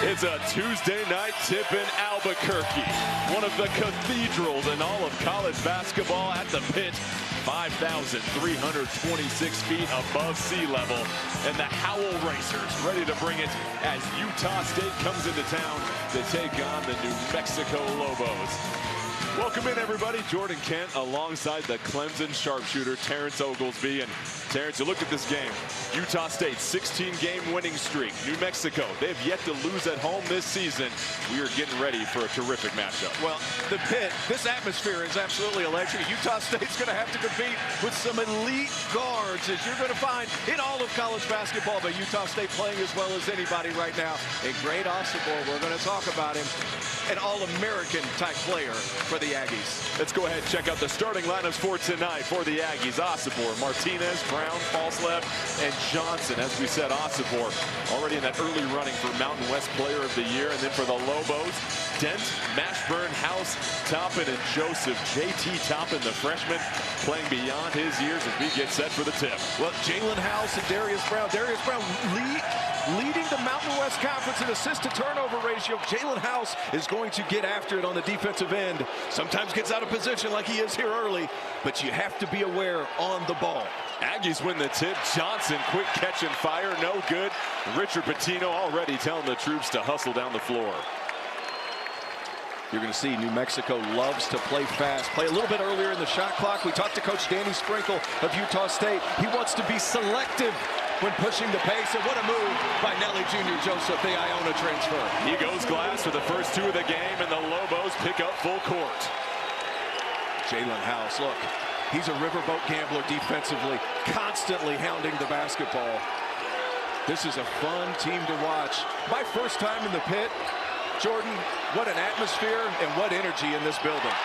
It's a Tuesday night tip in Albuquerque, one of the cathedrals in all of college basketball at the Pit, 5,326 feet above sea level, and the Howell Racers ready to bring it as Utah State comes into town to take on the New Mexico Lobos. Welcome in, everybody. Jordan Kent alongside the Clemson sharpshooter Terrence Oglesby. And Terrence, you looked at this game. Utah State 16-game winning streak. New Mexico, they've yet to lose at home this season. We are getting ready for a terrific matchup. Well, the Pit, this atmosphere is absolutely electric. Utah State's going to have to compete with some elite guards, as you're going to find in all of college basketball. But Utah State playing as well as anybody right now. A great Osibor, we're going to talk about him. An All-American type player for the Aggies. Let's go ahead and check out the starting lineups for tonight for the Aggies. Osibor, Martinez, Brown, Falslev, and Johnson. As we said, Osibor already in that early running for Mountain West Player of the Year. And then for the Lobos, Dent, Mashburn, House, Toppin, and Joseph. JT Toppin, the freshman, playing beyond his years as we get set for the tip. Well, Jalen House and Darius Brown. Darius Brown leading the Mountain West Conference in assist-to-turnover ratio. Jalen House is going to get after it on the defensive end. Sometimes gets out of position like he is here early, but you have to be aware on the ball. Aggies win the tip. Johnson, quick catch and fire, no good. Richard Pitino already telling the troops to hustle down the floor. You're going to see New Mexico loves to play fast, play a little bit earlier in the shot clock. We talked to Coach Danny Sprinkle of Utah State. He wants to be selective when pushing the pace, and what a move by Nelly Jr. Joseph, the Iona transfer. He goes glass for the first two of the game, and the Lobos pick up full court. Jalen House, look, he's a riverboat gambler defensively, constantly hounding the basketball. This is a fun team to watch. My first time in the Pit, Jordan, what an atmosphere and what energy in this building.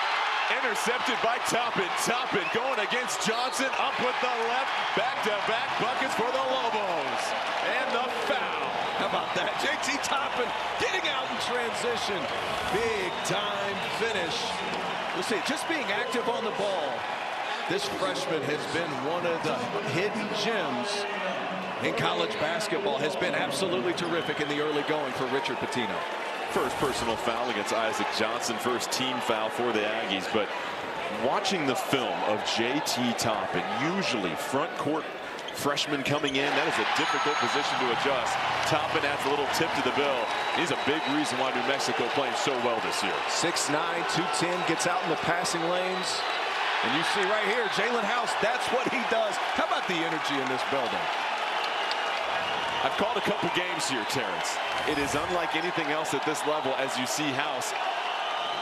Intercepted by Toppin. Toppin going against Johnson. Up with the left. Back-to-back buckets for the Lobos. And the foul. How about that? JT Toppin getting out in transition. Big time finish. We'll see, just being active on the ball. This freshman has been one of the hidden gems in college basketball. Has been absolutely terrific in the early going for Richard Pitino. First personal foul against Isaac Johnson, first team foul for the Aggies. But watching the film of JT Toppin, usually front court freshman coming in, that is a difficult position to adjust. Toppin adds a little tip to the bill. He's a big reason why New Mexico playing so well this year. 6'9", 210, gets out in the passing lanes. And you see right here, Jalen House, that's what he does. How about the energy in this building? I've called a couple games here, Terrence. It is unlike anything else at this level as you see House.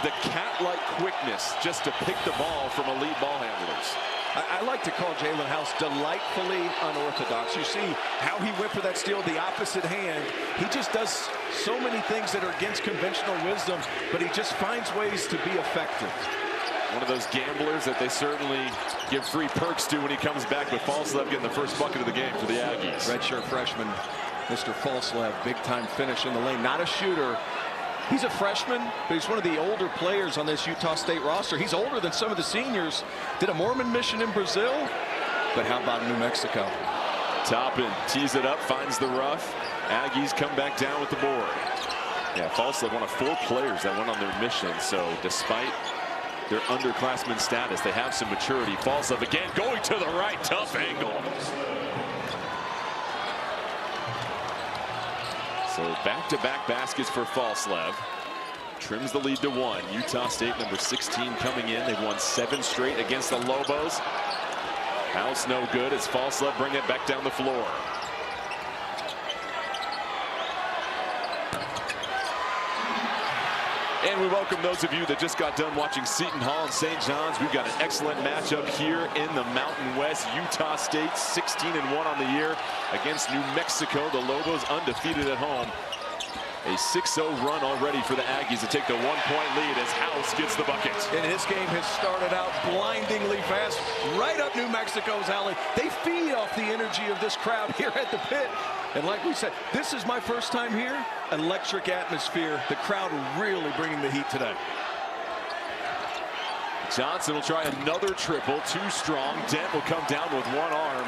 The cat-like quickness just to pick the ball from elite ball handlers. I like to call Jalen House delightfully unorthodox. You see how he went for that steal, the opposite hand. He just does so many things that are against conventional wisdom, but he just finds ways to be effective. One of those gamblers that they certainly give free perks to when he comes back, but Falslev getting the first bucket of the game for the Aggies. Redshirt freshman, Mr. Falslev, big-time finish in the lane. Not a shooter. He's a freshman, but he's one of the older players on this Utah State roster. He's older than some of the seniors. Did a Mormon mission in Brazil, but how about New Mexico? Toppin tees it up, finds the rough. Aggies come back down with the board. Yeah, Falslev, one of 4 players that went on their mission, so despite their underclassmen status, they have some maturity. Falslev again going to the right, tough angle. So back-to-back baskets for Falslev. Trims the lead to 1. Utah State number 16 coming in. They've won 7 straight against the Lobos. House no good as Falslev bring it back down the floor. And we welcome those of you that just got done watching Seton Hall and St. John's. We've got an excellent matchup here in the Mountain West. Utah State 16-1 on the year against New Mexico. The Lobos undefeated at home. A 6-0 run already for the Aggies to take the 1-point lead as House gets the bucket. And his game has started out blindingly fast, right up New Mexico's alley. They feed off the energy of this crowd here at the Pit. And like we said, this is my first time here. Electric atmosphere. The crowd really bringing the heat today. Johnson will try another triple, too strong. Dent will come down with one arm.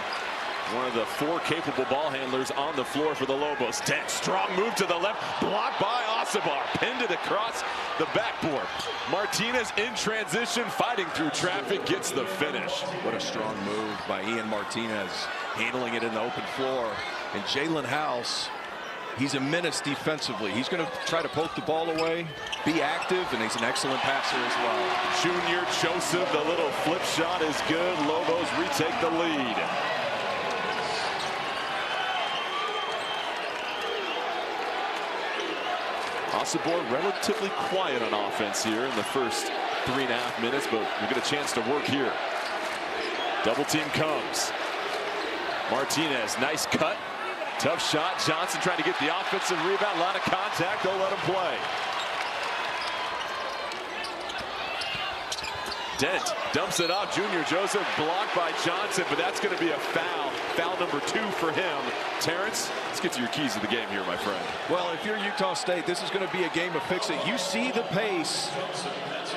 One of the 4 capable ball handlers on the floor for the Lobos. Dent, strong move to the left, blocked by Osobor, pinned it across the backboard. Martinez in transition, fighting through traffic, gets the finish. What a strong move by Ian Martinez, handling it in the open floor. And Jalen House, he's a menace defensively. He's going to try to poke the ball away, be active, and he's an excellent passer as well. Junior Joseph, the little flip shot is good. Lobos retake the lead. Osobor relatively quiet on offense here in the first 3.5 minutes, but we get a chance to work here. Double team comes. Martinez, nice cut. Tough shot. Johnson trying to get the offensive rebound. A lot of contact. They'll let him play. Dent dumps it off. Junior Joseph blocked by Johnson, but that's going to be a foul. Foul number 2 for him. Terrence, let's get to your keys of the game here, my friend. Well, if you're Utah State, this is going to be a game of fix-it. You see the pace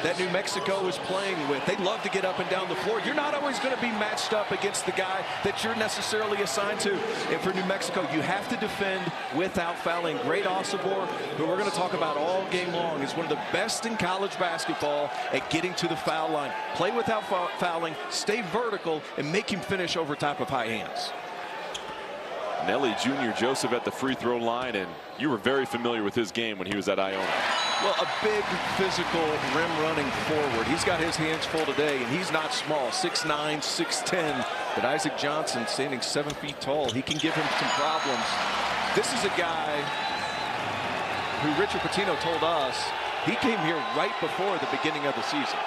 that New Mexico is playing with. They love to get up and down the floor. You're not always going to be matched up against the guy that you're necessarily assigned to. And for New Mexico, you have to defend without fouling. Great Osobor, who we're going to talk about all game long, is one of the best in college basketball at getting to the foul line. Play without fouling, stay vertical, and make him finish over top of high hands. Nelly Junior Joseph at the free throw line, and you were very familiar with his game when he was at Iona. Well, a big physical rim running forward. He's got his hands full today, and he's not small, 6'9", 6'10". But Isaac Johnson, standing 7 feet tall, he can give him some problems. This is a guy who Richard Pitino told us he came here right before the beginning of the season.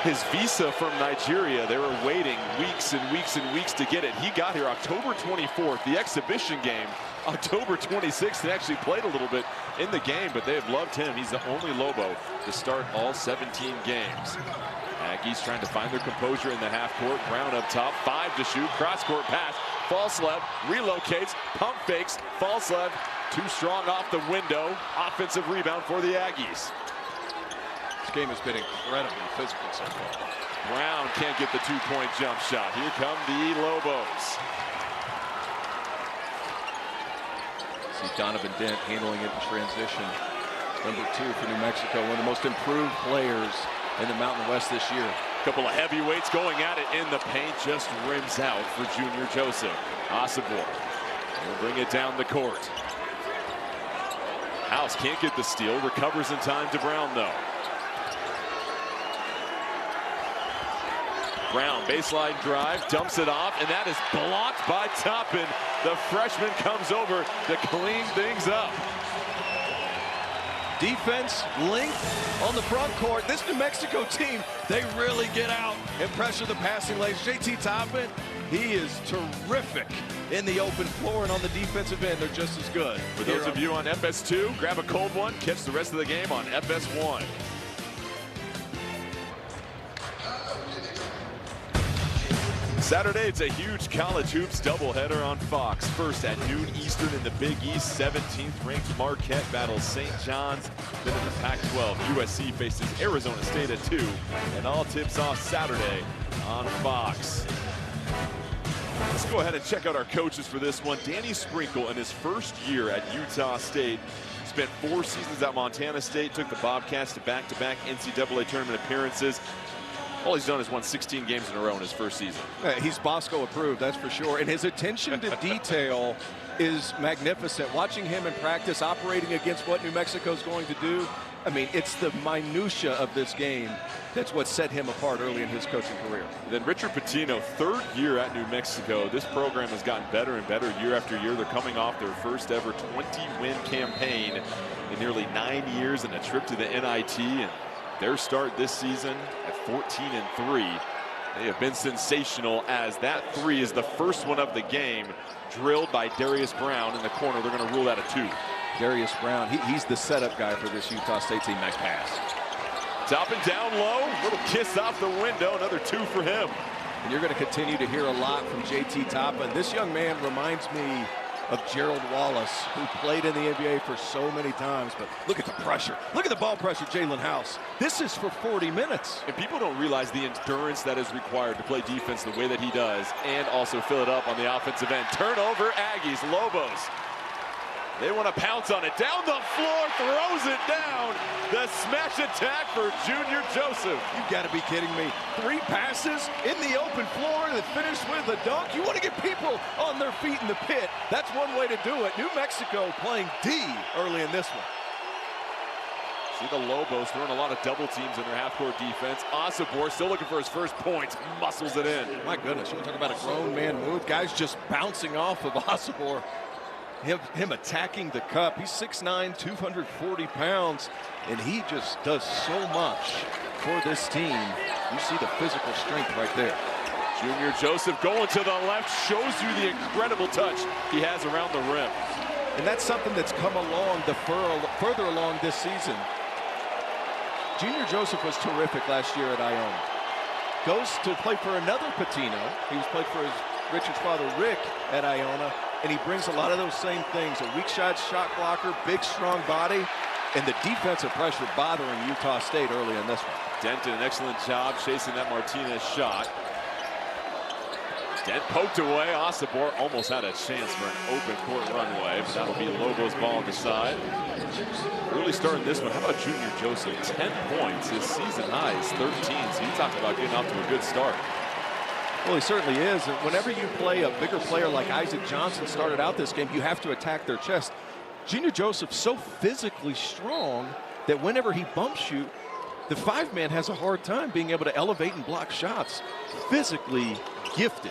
His visa from Nigeria, they were waiting weeks and weeks and weeks to get it. He got here October 24th, the exhibition game, October 26th, and actually played a little bit in the game, but they have loved him. He's the only Lobo to start all 17 games. Aggies trying to find their composure in the half court. Brown up top, 5 to shoot, cross court pass, false left, relocates, pump fakes, false left, too strong off the window. Offensive rebound for the Aggies. This game has been incredibly physical so far. Brown can't get the 2-point jump shot. Here come the Lobos. See Donovan Dent handling it in transition. Number 2 for New Mexico, one of the most improved players in the Mountain West this year. A couple of heavyweights going at it in the paint, just rims out for Junior Joseph. Osobor will bring it down the court. House can't get the steal, recovers in time to Brown though. Brown, baseline drive, dumps it off, and that is blocked by Toppin. The freshman comes over to clean things up. Defense, length on the front court. This New Mexico team, they really get out and pressure the passing lanes. JT Toppin, he is terrific in the open floor, and on the defensive end, they're just as good. For those of you on FS2, grab a cold one, catch the rest of the game on FS1. Saturday, it's a huge college hoops doubleheader on Fox. First at noon Eastern in the Big East, 17th ranked Marquette battles St. John's. Then in the Pac-12, USC faces Arizona State at 2. And all tips off Saturday on Fox. Let's go ahead and check out our coaches for this one. Danny Sprinkle, in his first year at Utah State, spent 4 seasons at Montana State, took the Bobcats to back-to-back NCAA tournament appearances. All he's done is won 16 games in a row in his first season. He's Bosco approved, that's for sure. And his attention to detail is magnificent. Watching him in practice, operating against what New Mexico's going to do. I mean, it's the minutia of this game that's what set him apart early in his coaching career. Then Richard Pitino, 3rd year at New Mexico. This program has gotten better and better year after year. They're coming off their first ever 20-win campaign in nearly 9 years and a trip to the NIT. And their start this season at 14-3. They have been sensational, as that 3 is the first one of the game, drilled by Darius Brown in the corner. They're going to rule that a 2. Darius Brown, he's the setup guy for this Utah State team. Nice pass. Top and down low, little kiss off the window, another 2 for him. And you're going to continue to hear a lot from JT Toppin. This young man reminds me of Gerald Wallace, who played in the NBA for so many times. But look at the pressure. Look at the ball pressure, Jalen House. This is for 40 minutes. And people don't realize the endurance that is required to play defense the way that he does and also fill it up on the offensive end. Turnover, Aggies, Lobos. They want to pounce on it. Down the floor, throws it down. The smash attack for Junior Joseph. You've got to be kidding me. 3 passes in the open floor that finished with a dunk. You want to get people on their feet in the pit. That's one way to do it. New Mexico playing D early in this one. See the Lobos throwing a lot of double teams in their half-court defense. Osibor still looking for his first points. Muscles it in. My goodness, you want to talk about a grown man move. Guys just bouncing off of Osibor. Him attacking the cup. He's 6'9", 240 pounds, and he just does so much for this team. You see the physical strength right there. Junior Joseph going to the left, shows you the incredible touch he has around the rim. And that's something that's come along further along this season. Junior Joseph was terrific last year at Iona. Goes to play for another Patino. He was played for Richard's father, Rick, at Iona. And he brings a lot of those same things. A weak shot blocker, big, strong body, and the defensive pressure bothering Utah State early in this one. Dent did an excellent job chasing that Martinez shot. Dent poked away. Osibor almost had a chance for an open court runway, but that'll be Lobos' ball on the side. Really starting this one. How about Junior Joseph? 10 points. His season high is 13, so you talk about getting off to a good start. Well, he certainly is. And whenever you play a bigger player like Isaac Johnson started out this game, you have to attack their chest. Junior Joseph's so physically strong that whenever he bumps you, the 5-man has a hard time being able to elevate and block shots. Physically gifted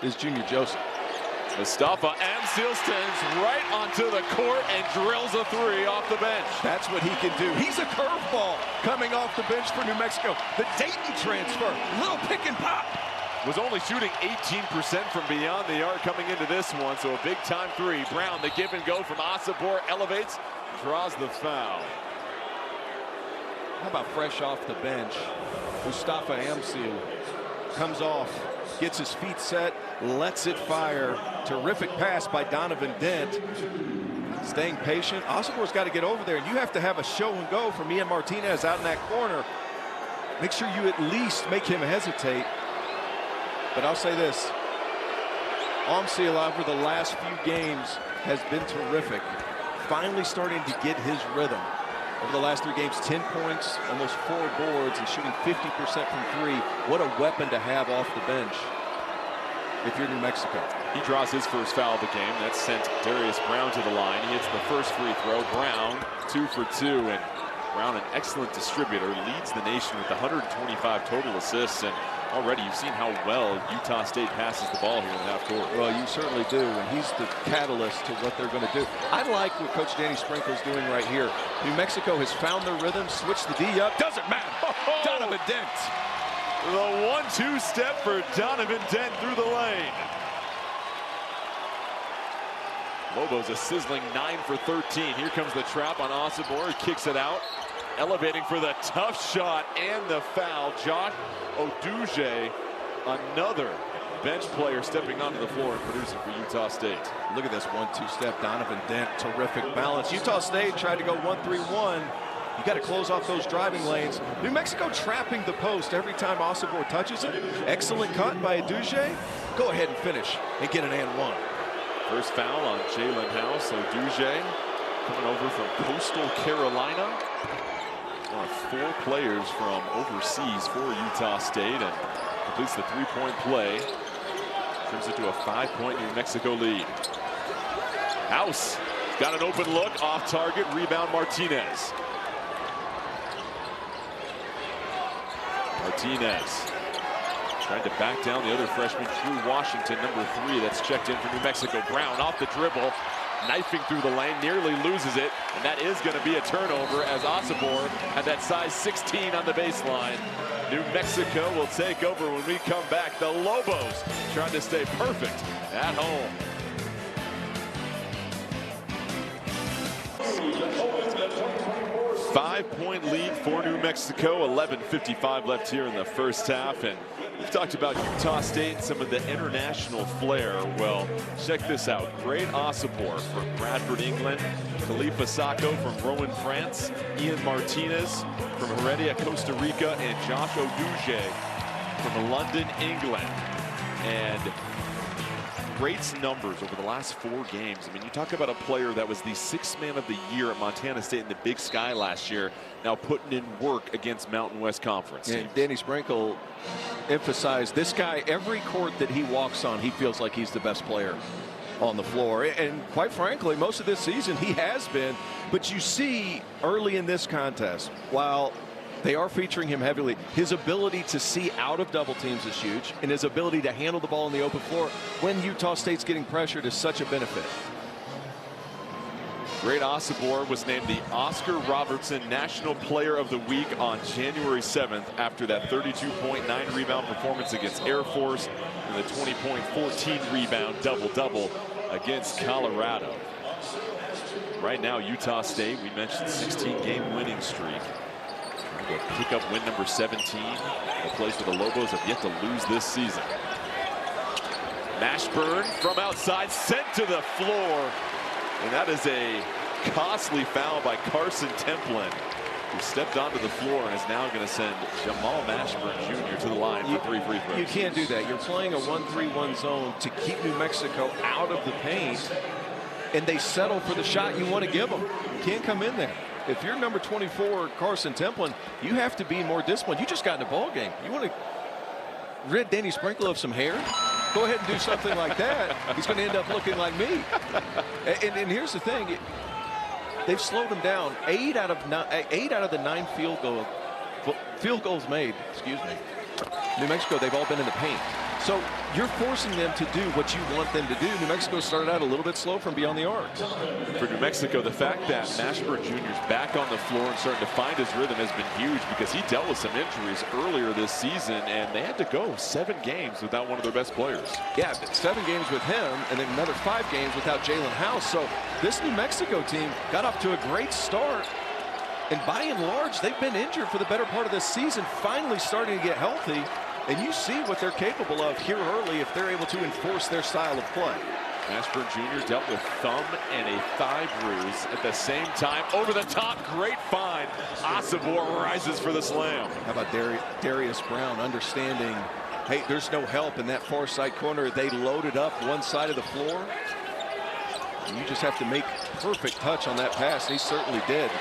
is Junior Joseph. Mustafa Amsil stands right onto the court and drills a 3 off the bench. That's what he can do. He's a curveball coming off the bench for New Mexico. The Dayton transfer, little pick and pop. Was only shooting 18% from beyond the arc coming into this one, so a big-time 3. Brown, the give and go from Osibor, elevates, draws the foul. How about fresh off the bench? Mustafa Amsil comes off, gets his feet set, lets it fire. Terrific pass by Donovan Dent. Staying patient. Osibor's got to get over there, and you have to have a show and go from Ian Martinez out in that corner. Make sure you at least make him hesitate. But I'll say this, Amsil over the last few games has been terrific. Finally starting to get his rhythm. Over the last 3 games, 10 points, almost 4 boards, and shooting 50% from 3. What a weapon to have off the bench if you're New Mexico. He draws his first foul of the game. That sent Darius Brown to the line. He hits the first free throw. Brown, 2 for 2, and Brown, an excellent distributor, leads the nation with 125 total assists, and already you've seen how well Utah State passes the ball here in the half court. Well, you certainly do, and he's the catalyst to what they're going to do. I like what Coach Danny Sprinkle's doing right here. New Mexico has found their rhythm, switched the D up. Doesn't matter. Donovan Dent. The 1-2 step for Donovan Dent through the lane. Lobos a sizzling 9 for 13. Here comes the trap on Osibor. He kicks it out. Elevating for the tough shot and the foul. Josh Oduje, another bench player stepping onto the floor and producing for Utah State. Look at this 1-2 step. Donovan Dent, terrific balance. Utah State tried to go 1-3-1. You got to close off those driving lanes. New Mexico trapping the post every time Osibor touches it. Excellent cut by Oduje. Go ahead and finish and get an and 1. First foul on Jalen House. Oduje coming over from Coastal Carolina. One of 4 players from overseas for Utah State, and completes the 3-point play. Turns it to a 5-point New Mexico lead. House got an open look, off target, rebound Martinez. Martinez trying to back down the other freshman, Drew Washington, number 3, that's checked in for New Mexico. Brown off the dribble, knifing through the lane, nearly loses it, and that is going to be a turnover as Osibor had that size 16 on the baseline. New Mexico will take over when we come back. The Lobos trying to stay perfect at home. Five-point lead for New Mexico. 11:55 left here in the first half, and We've talked about Utah State, some of the international flair. Well, check this out. Great Osobor from Bradford, England. Khalifa Sacco from Rouen, France. Ian Martinez from Heredia, Costa Rica. And Josh Oduje from London, England. And great numbers over the last 4 games. I mean, you talk about a player that was the 6th man of the year at Montana State in the Big Sky last year, now putting in work against Mountain West Conference. And Danny Sprinkle emphasized this guy, every court that he walks on, he feels like he's the best player on the floor. And quite frankly, most of this season he has been. But you see early in this contest, while they are featuring him heavily, his ability to see out of double teams is huge, and his ability to handle the ball on the open floor when Utah State's getting pressured is such a benefit. Great Osobor was named the Oscar Robertson National Player of the Week on January 7th after that 32.9 rebound performance against Air Force and the 20.14 rebound double-double against Colorado. Right now, Utah State, we mentioned 16-game winning streak. Trying to pick up win number 17. The plays for the Lobos have yet to lose this season. Mashburn from outside, sent to the floor. And that is a costly foul by Carson Templin, who stepped onto the floor and is now going to send Jamal Mashburn Jr. to the line for 3 free throws. You can't do that. You're playing a 1-3-1 zone to keep New Mexico out of the paint, and they settle for the shot you want to give them. You can't come in there. If you're number 24, Carson Templin, you have to be more disciplined. You just got in a ball game. You want to rid Danny Sprinkle of some hair? Go ahead and do something like that. He's going to end up looking like me. And here's the thing. They've slowed him down. 8 out of the 9 field goals made, excuse me, New Mexico, they've all been in the paint. So you're forcing them to do what you want them to do. New Mexico started out a little bit slow from beyond the arc. For New Mexico, the fact that Mashburn Jr. is back on the floor and starting to find his rhythm has been huge, because he dealt with some injuries earlier this season, and they had to go 7 games without one of their best players. Yeah, 7 games with him, and then another 5 games without Jalen House. So this New Mexico team got off to a great start. And by and large, they've been injured for the better part of this season, finally starting to get healthy. And you see what they're capable of here early if they're able to enforce their style of play. Mashburn Jr. dealt with thumb and a thigh bruise at the same time. Over the top, great find. Osobor rises for the slam. How about Darius Brown understanding, hey, there's no help in that far side corner. They loaded up one side of the floor. And you just have to make perfect touch on that pass. He certainly did.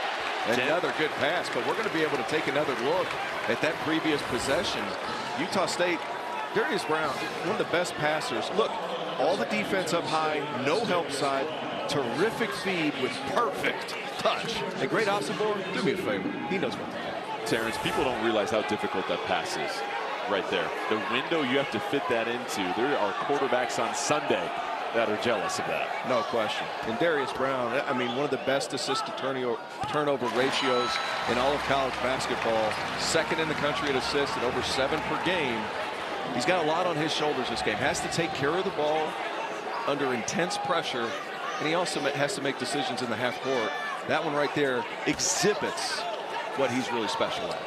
Another good pass, but we're going to be able to take another look at that previous possession. Utah State, Darius Brown, one of the best passers. Look, all the defense up high, no help side, terrific feed with perfect touch. And great Osobor, do me a favor, he knows what to do. Terrence, people don't realize how difficult that pass is right there. The window you have to fit that into. There are quarterbacks on Sunday that are jealous of that. No question. And Darius Brown, I mean, one of the best assist to turnover ratios in all of college basketball. 2nd in the country at assists at over 7 per game. He's got a lot on his shoulders this game. Has to take care of the ball under intense pressure, and he also has to make decisions in the half court. That one right there exhibits what he's really special at.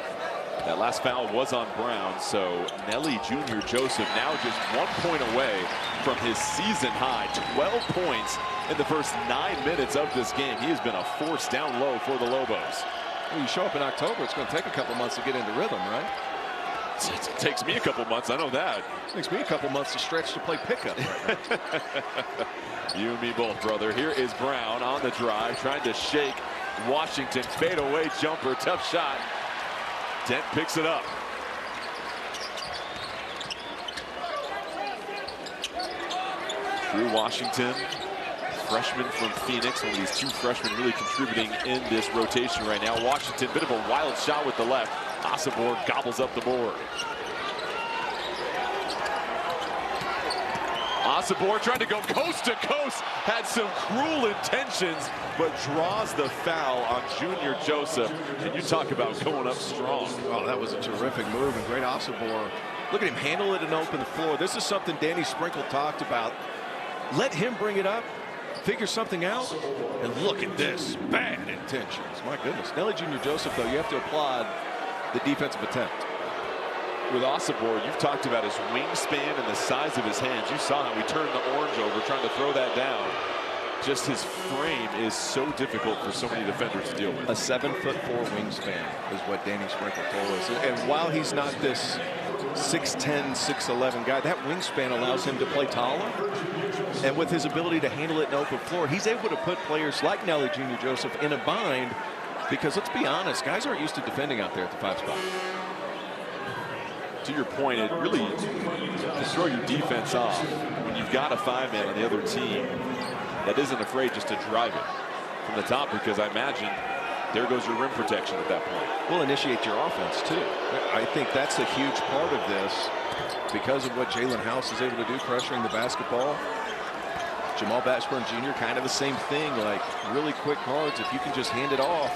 That last foul was on Brown, so Nelly Jr. Joseph now just 1 point away from his season high. 12 points in the first 9 minutes of this game. He has been a force down low for the Lobos. When you show up in October, it's going to take a couple months to get into rhythm, right? It takes me a couple months, I know that. It takes me a couple months to stretch to play pickup. You and me both, brother. Here is Brown on the drive, trying to shake Washington. Fadeaway jumper, tough shot. Dent picks it up. Drew Washington, freshman from Phoenix, one of these 2 freshmen really contributing in this rotation right now. Washington, bit of a wild shot with the left. Osobor gobbles up the board. Osobor trying to go coast to coast, had some cruel intentions, but draws the foul on Junior Joseph. And you talk about going up strong. Oh, that was a terrific move, and great Osobor. Look at him handle it and open the floor. This is something Danny Sprinkle talked about. Let him bring it up, figure something out, and look at this. Bad intentions. My goodness. Nelly Junior Joseph, though, you have to applaud the defensive attempt. with Osibor, you've talked about his wingspan and the size of his hands. You saw how he turned the orange over trying to throw that down. Just his frame is so difficult for so many defenders to deal with. A 7'4" wingspan is what Danny Sprinkle told us. And while he's not this 6'10", 6'11" guy, that wingspan allows him to play taller. And with his ability to handle it in open floor, he's able to put players like Nelly Jr. Joseph in a bind, because let's be honest, guys aren't used to defending out there at the 5 spot. To your point, it really to throw your defense off when you've got a 5-man on the other team that isn't afraid just to drive it from the top, because I imagine there goes your rim protection at that point. Will initiate your offense too. I think that's a huge part of this because of what Jalen House is able to do pressuring the basketball. Jamal Mashburn Jr. kind of the same thing, like really quick guards. If you can just hand it off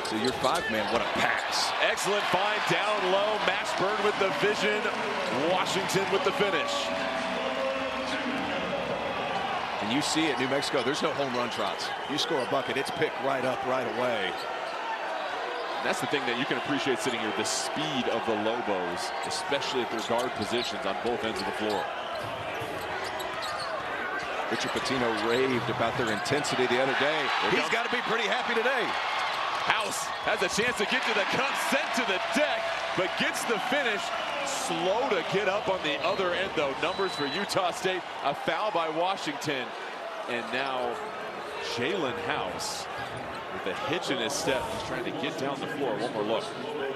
to your 5-man, what a pass. Excellent find down low. Mashburn with the vision. Washington with the finish. And you see it, New Mexico, there's no home run trots. You score a bucket, it's picked right up right away. That's the thing that you can appreciate sitting here, the speed of the Lobos, especially at their guard positions on both ends of the floor. Richard Pitino raved about their intensity the other day. He's got to be pretty happy today. House has a chance to get to the cup, sent to the deck, but gets the finish. Slow to get up on the other end, though. Numbers for Utah State. A foul by Washington. And now Jalen House with a hitch in his step. He's trying to get down the floor. One more look.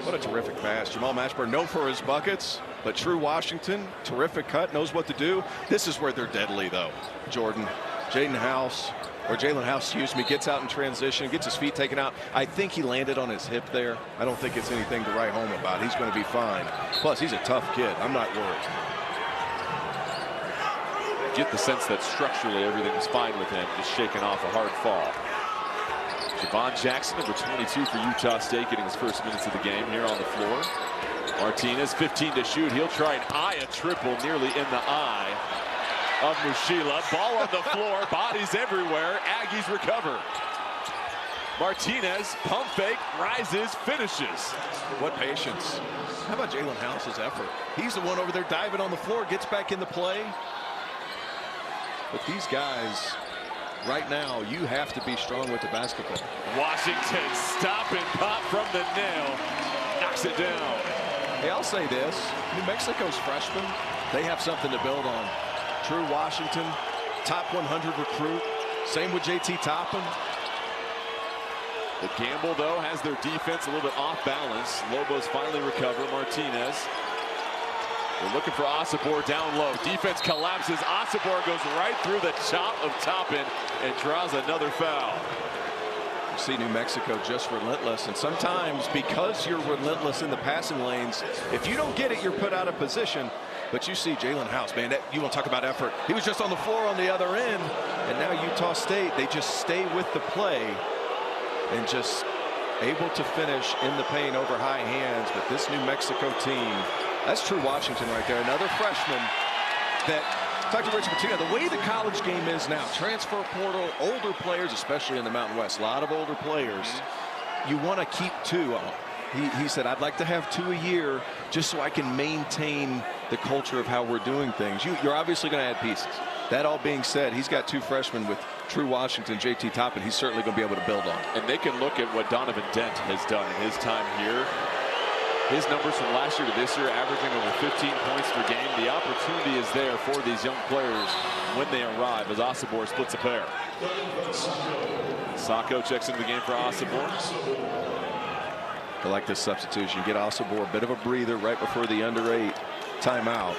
What a terrific pass. Jamal Mashburn, known for his buckets, but true Washington, terrific cut, knows what to do. This is where they're deadly, though. Jordan, Jalen House, excuse me, gets out in transition, gets his feet taken out. I think he landed on his hip there. I don't think it's anything to write home about. He's going to be fine. Plus, he's a tough kid. I'm not worried. Get the sense that structurally everything was fine with him, just shaking off a hard fall. Javon Jackson, number 22 for Utah State, getting his first minutes of the game here on the floor. Martinez, 15 to shoot. He'll try and eye a triple nearly in the eye of Mushila. Ball on the floor, bodies everywhere. Aggies recover. Martinez, pump fake, rises, finishes. What patience. How about Jalen House's effort? He's the one over there diving on the floor, gets back in the play. But these guys, right now, you have to be strong with the basketball. Washington, stop and pop from the nail. Knocks it down. Hey, I'll say this. New Mexico's freshmen, they have something to build on. True Washington, top 100 recruit. Same with JT Toppin. The Gamble, though, has their defense a little bit off balance. Lobos finally recover. Martinez. They're looking for Osibor down low. Defense collapses. Osibor goes right through the chop of Toppin and draws another foul. You see New Mexico just relentless. And sometimes because you're relentless in the passing lanes, if you don't get it, you're put out of position. But you see Jalen House, man, you want to talk about effort. He was just on the floor on the other end. And now Utah State, they just stay with the play and just able to finish in the paint over high hands. But this New Mexico team, that's true Washington right there. Another freshman that, talk to Richard Pitino, the way the college game is now, transfer portal, older players, especially in the Mountain West, a lot of older players. You want to keep 2. He said, I'd like to have 2 a year just so I can maintain the culture of how we're doing things. You're obviously going to add pieces. That all being said, he's got 2 freshmen with true Washington, JT Toppin. He's certainly going to be able to build on. And they can look at what Donovan Dent has done in his time here. His numbers from last year to this year, averaging over 15 points per game. The opportunity is there for these young players when they arrive as Osibor splits a pair. Sacco checks into the game for Osibor. I like this substitution. Get Osibor a bit of a breather right before the under-8 timeout.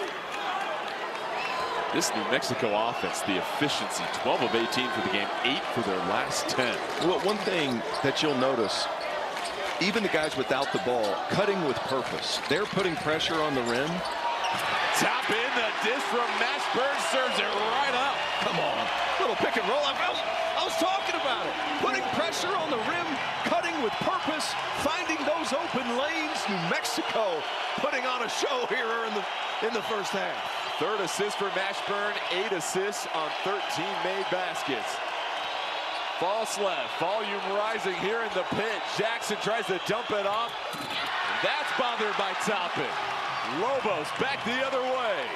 This New Mexico offense, the efficiency, 12 of 18 for the game, 8 for their last 10. Well, one thing that you'll notice, even the guys without the ball, cutting with purpose. They're putting pressure on the rim. Top in, the dish from Mashburn, serves it right up. Come on, little pick and roll. I was talking about it. Putting pressure on the rim, cutting with purpose, finding those open lanes. New Mexico putting on a show here in the first half. 3rd assist for Mashburn, 8 assists on 13 made baskets. False left, volume rising here in the pit. Jackson tries to dump it off. That's bothered by Toppin. Lobos back the other way.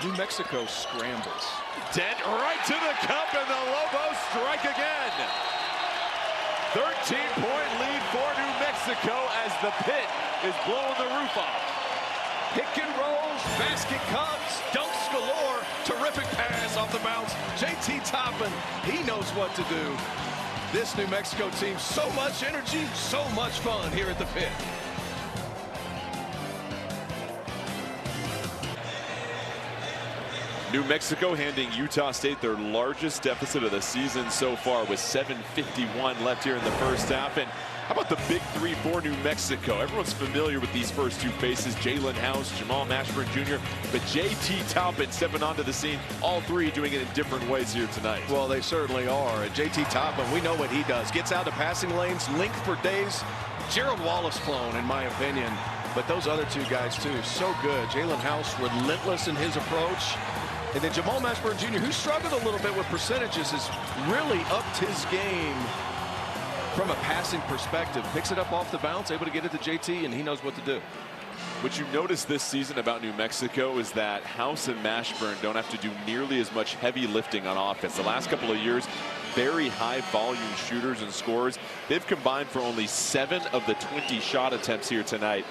New Mexico scrambles. Dent right to the cup, and the Lobos strike again. 13-point lead for New Mexico as the pit is blowing the roof off. Pick and rolls, basket comes, dunks galore. Terrific pass off the bounce. JT Toppin, he knows what to do. This New Mexico team, so much energy, so much fun here at the pit. New Mexico handing Utah State their largest deficit of the season so far with 7:51 left here in the first half. And how about the big three for New Mexico? Everyone's familiar with these first two faces, Jalen House, Jamal Mashburn Jr., but JT Toppin stepping onto the scene, all three doing it in different ways here tonight. Well, they certainly are. JT Toppin, we know what he does. Gets out of passing lanes, length for days. Gerald Wallace clone, in my opinion. But those other two guys, too, so good. Jalen House, relentless in his approach. And then Jamal Mashburn Jr., who struggled a little bit with percentages, has really upped his game from a passing perspective. Picks it up off the bounce, able to get it to JT, and he knows what to do. What you notice this season about New Mexico is that House and Mashburn don't have to do nearly as much heavy lifting on offense. The last couple of years, very high volume shooters and scorers. They've combined for only 7 of the 20 shot attempts here tonight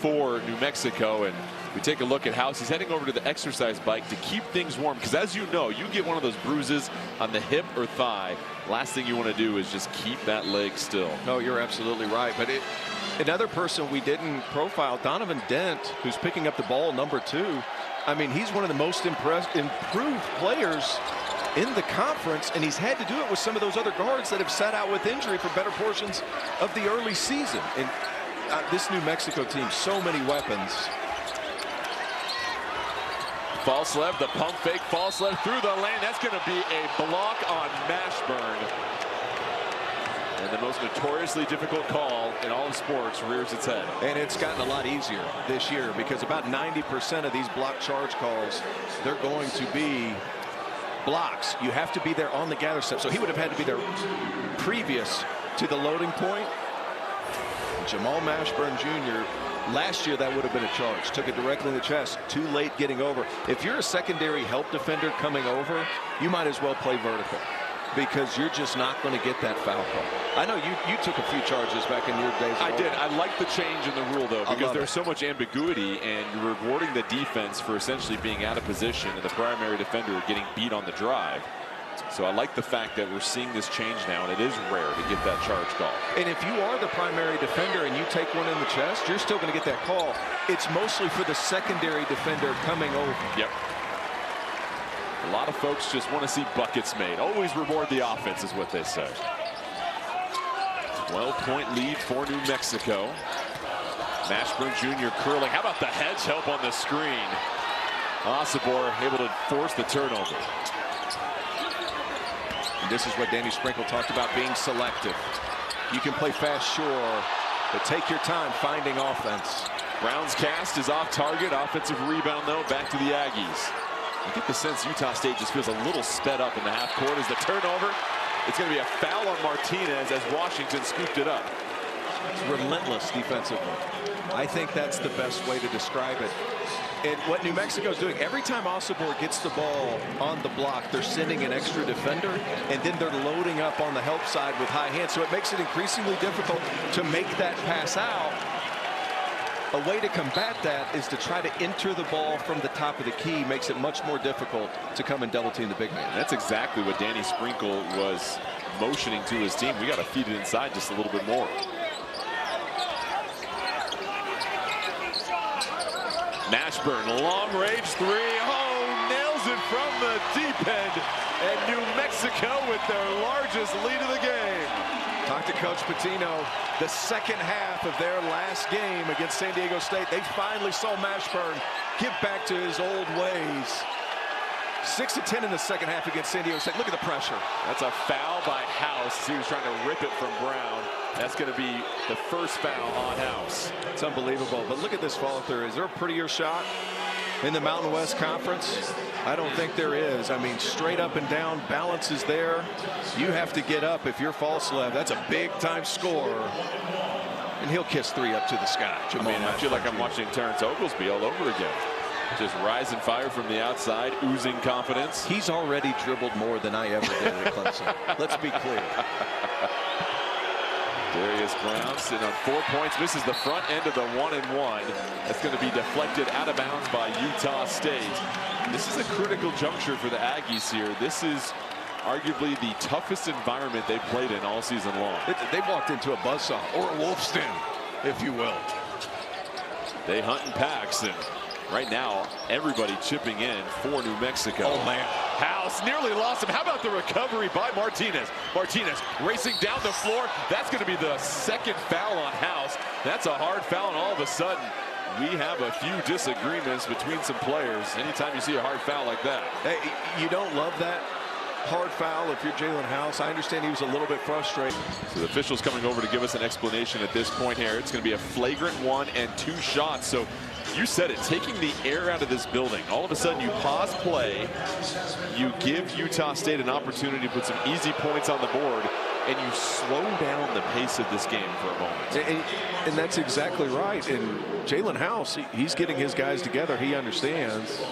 for New Mexico. And we take a look at House. He's heading over to the exercise bike to keep things warm, because as you know, you get one of those bruises on the hip or thigh, last thing you want to do is just keep that leg still. No, you're absolutely right. But another person we didn't profile, Donovan Dent, who's picking up the ball, number 2. I mean, he's one of the most improved players in the conference, and he's had to do it with some of those other guards that have sat out with injury for better portions of the early season. And this New Mexico team, so many weapons. False left, the pump fake, false left through the lane. That's going to be a block on Mashburn. And the most notoriously difficult call in all of sports rears its head. And it's gotten a lot easier this year, because about 90% of these block charge calls, they're going to be blocks. You have to be there on the gather step. So he would have had to be there previous to the loading point. Jamal Mashburn Jr., last year that would have been a charge. Took it directly in the chest. Too late getting over. If you're a secondary help defender coming over, you might as well play vertical, because you're just not going to get that foul call. I know you took a few charges back in your days. I did. I like the change in the rule, though, because there's so much ambiguity, and you're rewarding the defense for essentially being out of position and the primary defender getting beat on the drive. So I like the fact that we're seeing this change now, and it is rare to get that charge call. And if you are the primary defender and you take one in the chest, you're still going to get that call. It's mostly for the secondary defender coming over. Yep. A lot of folks just want to see buckets made. Always reward the offense is what they say. 12-point lead for New Mexico. Mashburn Jr. curling. How about the hedge help on the screen? Osobor able to force the turnover. And this is what Danny Sprinkle talked about, being selective. You can play fast, sure, but take your time finding offense. Brown's cast is off target. Offensive rebound, though, back to the Aggies. You get the sense Utah State just feels a little sped up in the half court as the turnover. It's going to be a foul on Martinez as Washington scooped it up. It's relentless defensively. I think that's the best way to describe it. And what New Mexico is doing, every time Osobor gets the ball on the block, they're sending an extra defender, and then they're loading up on the help side with high hands. So it makes it increasingly difficult to make that pass out. A way to combat that is to try to enter the ball from the top of the key. Makes it much more difficult to come and double team the big man. That's exactly what Danny Sprinkle was motioning to his team. We got to feed it inside just a little bit more. Mashburn, long range three. Oh, nails it from the deep end. And New Mexico with their largest lead of the game. Talk to Coach Pitino. The second half of their last game against San Diego State, they finally saw Mashburn get back to his old ways. 6 of 10 in the second half against San Diego State. Look at the pressure. That's a foul by House. He was trying to rip it from Brown. That's going to be the first foul on House. It's unbelievable. But look at this follow through. Is there a prettier shot in the Mountain West Conference? I don't think there is. I mean, straight up and down, balance is there. You have to get up if you're false left. That's a big time score. And he'll kiss 3 up to the sky. I feel like I'm watching Terrence Oglesby all over again. Just rising fire from the outside, oozing confidence. He's already dribbled more than I ever did at Clemson. Let's be clear. Darius Brown sitting on 4 points. Misses the front end of the 1-and-1. That's going to be deflected out of bounds by Utah State. This is a critical juncture for the Aggies here. This is arguably the toughest environment they played in all season long. They walked into a buzzsaw, or a wolf's den, if you will. They hunt in packs, and right now, everybody chipping in for New Mexico. Oh, man. House nearly lost him. How about the recovery by Martinez? Martinez racing down the floor. That's going to be the second foul on House. That's a hard foul, and all of a sudden, we have a few disagreements between some players. Anytime you see a hard foul like that. Hey, you don't love that hard foul if you're Jalen House. I understand he was a little bit frustrated. So the officials coming over to give us an explanation at this point here. It's going to be a flagrant 1 and 2 shots. So you said it, taking the air out of this building. All of a sudden you pause play, you give Utah State an opportunity to put some easy points on the board, and you slow down the pace of this game for a moment. And that's exactly right. And Jalen House, he's getting his guys together. He understands.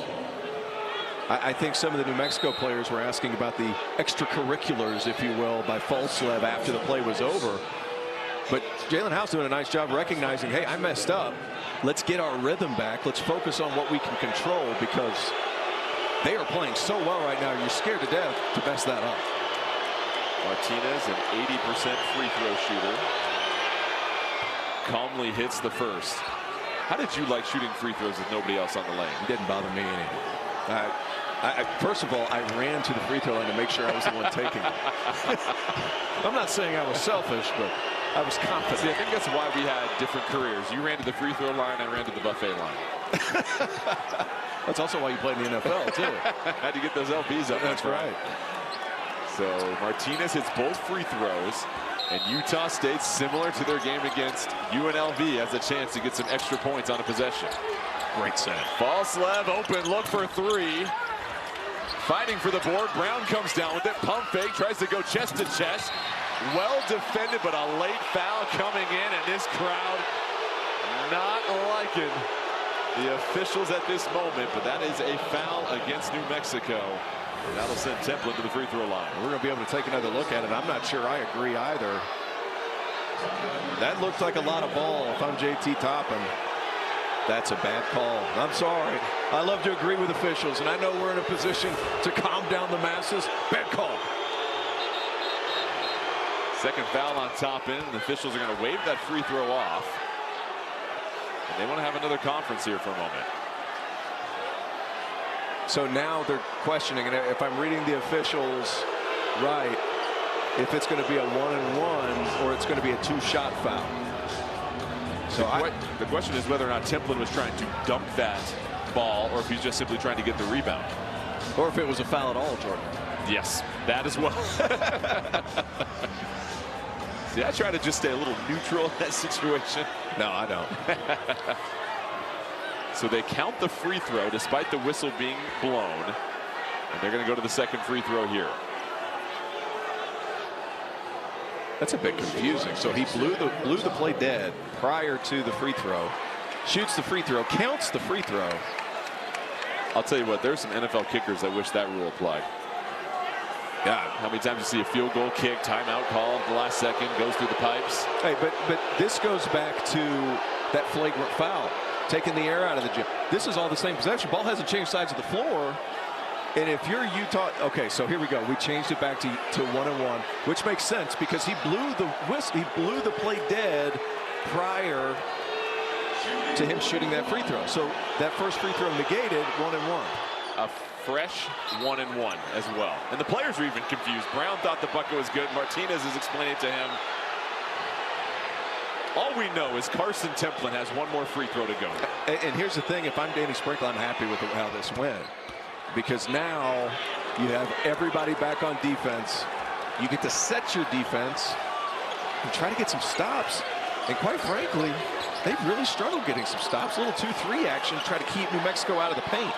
I think some of the New Mexico players were asking about the extracurriculars, if you will, by Falslev after the play was over. But Jalen House doing a nice job recognizing, hey, I messed up. Let's get our rhythm back. Let's focus on what we can control, because they are playing so well right now. You're scared to death to mess that up. Martinez, an 80% free throw shooter, calmly hits the first. How did you like shooting free throws with nobody else on the lane? It didn't bother me any. First of all, I ran to the free throw line to make sure I was the one taking it. I'm not saying I was selfish, but I was confident. See, I think that's why we had different careers. You ran to the free throw line, I ran to the buffet line. That's also why you played in the NFL, too. Had to get those LBs up. That's right. So Martinez hits both free throws, and Utah State, similar to their game against UNLV, has a chance to get some extra points on a possession. Great set. Falslev open, look for 3. Fighting for the board. Brown comes down with it. Pump fake, tries to go chest to chest. Well defended, but a late foul coming in, and this crowd not liking the officials at this moment, but that is a foul against New Mexico. That'll send Templin to the free throw line. We're going to be able to take another look at it. I'm not sure I agree either. That looked like a lot of ball if I'm JT Toppin. That's a bad call. I'm sorry. I love to agree with officials, and I know we're in a position to calm down the masses. Bad call. Second foul on Toppin. The officials are going to wave that free throw off. And they want to have another conference here for a moment. So now they're questioning, and if I'm reading the officials right, if it's going to be a 1-and-1 or it's going to be a 2-shot foul. So the question is whether or not Templin was trying to dump that ball, or if he's just simply trying to get the rebound. Or if it was a foul at all, Jordan. Yes, that as well. See, I try to just stay a little neutral in that situation. No, I don't. So they count the free throw despite the whistle being blown. And they're going to go to the second free throw here. That's a bit confusing. So he blew the play dead prior to the free throw. Shoots the free throw, counts the free throw. I'll tell you what, there's some NFL kickers that wish that rule applied. Yeah, how many times you see a field goal kick, timeout call at the last second, goes through the pipes. Hey, but this goes back to that flagrant foul, taking the air out of the gym. This is all the same possession. Ball hasn't changed sides of the floor. And if you're Utah, okay, so here we go. We changed it back to 1-and-1, which makes sense because he blew the whistle. He blew the play dead prior to him shooting that free throw. So that first free throw negated 1-and-1. A fresh 1-and-1 as well. And the players were even confused. Brown thought the bucket was good. Martinez is explaining to him. All we know is Carson Templin has one more free throw to go. And here's the thing. If I'm Danny Sprinkle, I'm happy with how this went. Because now you have everybody back on defense. You get to set your defense and try to get some stops. And quite frankly, they've really struggled getting some stops. A little 2-3 action to try to keep New Mexico out of the paint.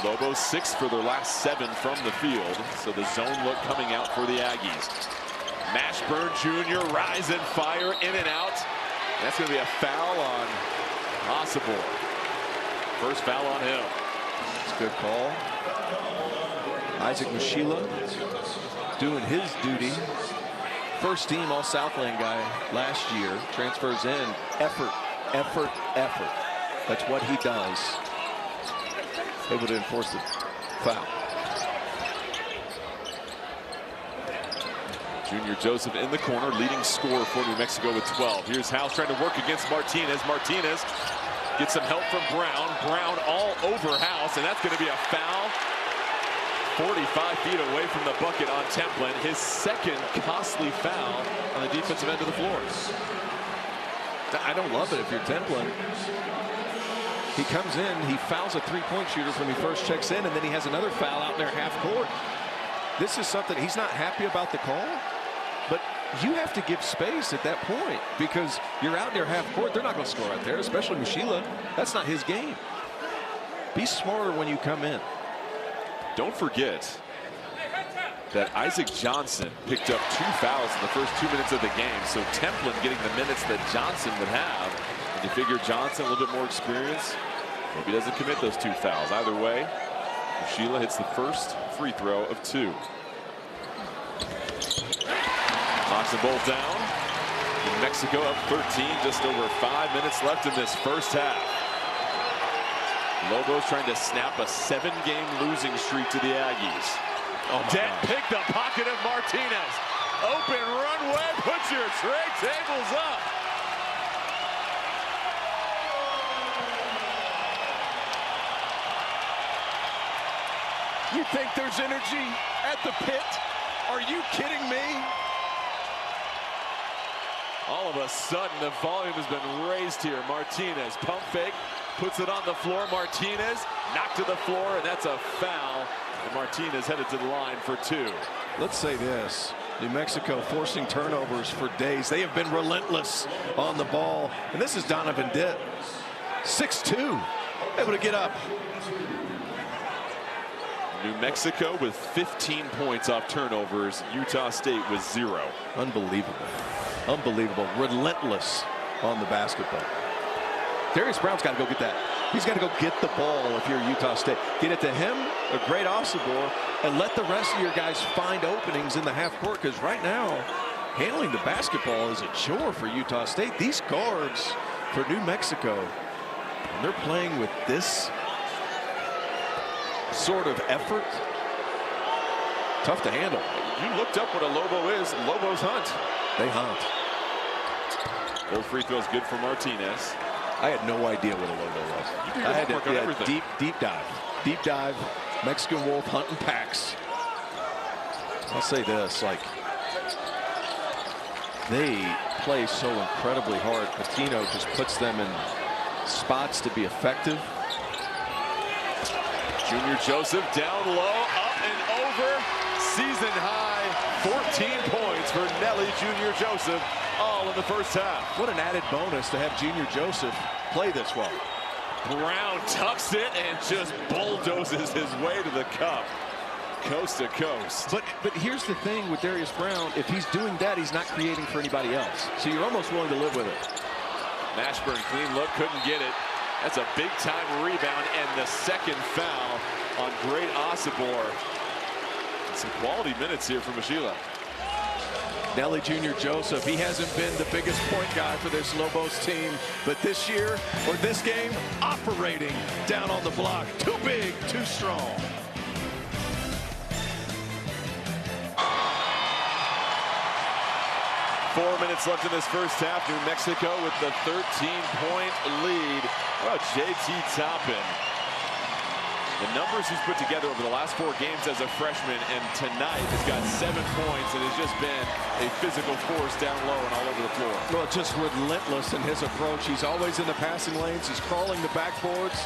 Lobos 6 for their last 7 from the field. So the zone look coming out for the Aggies. Mashburn Jr. rise and fire, in and out. That's going to be a foul on Osobor. First foul on him. It's a good call. Isaac Mushila doing his duty. First team All Southland guy last year. Transfers in. Effort, effort, effort. That's what he does. Able to enforce the foul. Junior Joseph in the corner, leading scorer for New Mexico with 12. Here's House trying to work against Martinez. Martinez gets some help from Brown. Brown all over House, and that's going to be a foul. 45 feet away from the bucket on Templin. His second costly foul on the defensive end of the floor. I don't love it if you're Templin. He comes in, he fouls a three-point shooter when he first checks in, and then he has another foul out there half court. This is something he's not happy about the call, but you have to give space at that point because you're out there half court. They're not going to score out there, especially Mushila. That's not his game. Be smarter when you come in. Don't forget that Isaac Johnson picked up 2 fouls in the first 2 minutes of the game. So Templin getting the minutes that Johnson would have. And you figure Johnson a little bit more experience. Maybe doesn't commit those 2 fouls. Either way, Mushila hits the first free throw of 2. Knocks them both down. New Mexico up 13, just over 5 minutes left in this first half. Lobos trying to snap a 7-game losing streak to the Aggies. Dent picked the pocket of Martinez. Open runway, put your tray tables up. You think there's energy at the pit? Are you kidding me? All of a sudden, the volume has been raised here. Martinez, pump fake, puts it on the floor. Martinez knocked to the floor, and that's a foul. And Martinez headed to the line for 2. Let's say this. New Mexico forcing turnovers for days. They have been relentless on the ball. And this is Donovan Dent. 6'2", able to get up. New Mexico with 15 points off turnovers. Utah State with 0. Unbelievable. Unbelievable. Relentless on the basketball. Darius Brown's got to go get that. He's got to go get the ball if you're Utah State. Get it to him, a great Osobor, and let the rest of your guys find openings in the half court, because right now, handling the basketball is a chore for Utah State. These guards for New Mexico, and they're playing with this sort of effort. Tough to handle. You looked up what a Lobo is. Lobos hunt. They hunt. Both free throws good for Martinez. I had no idea what a Lobo was. You do your homework on everything. Deep dive. Deep dive. Mexican Wolf hunting packs. I'll say this, like, they play so incredibly hard. Patino just puts them in spots to be effective. Junior Joseph down low, up and over. Season high 14 points for Nelly Junior Joseph, all in the first half. What an added bonus to have Junior Joseph play this well. Brown tucks it and just bulldozes his way to the cup, coast to coast. But here's the thing with Darius Brown. If he's doing that, he's not creating for anybody else. So you're almost willing to live with it. Mashburn, clean look, couldn't get it. That's a big-time rebound and the second foul on great Osobor. Some quality minutes here for Mushila. Nelly Junior Joseph, he hasn't been the biggest point guy for this Lobos team, but this year, or this game, operating down on the block. Too big, too strong. Four minutes left in this first half. New Mexico with the 13-point lead. How about J.T. Toppin? The numbers he's put together over the last 4 games as a freshman, and tonight has got 7 points and has just been a physical force down low and all over the floor. Well, just relentless in his approach. He's always in the passing lanes. He's crawling the backboards.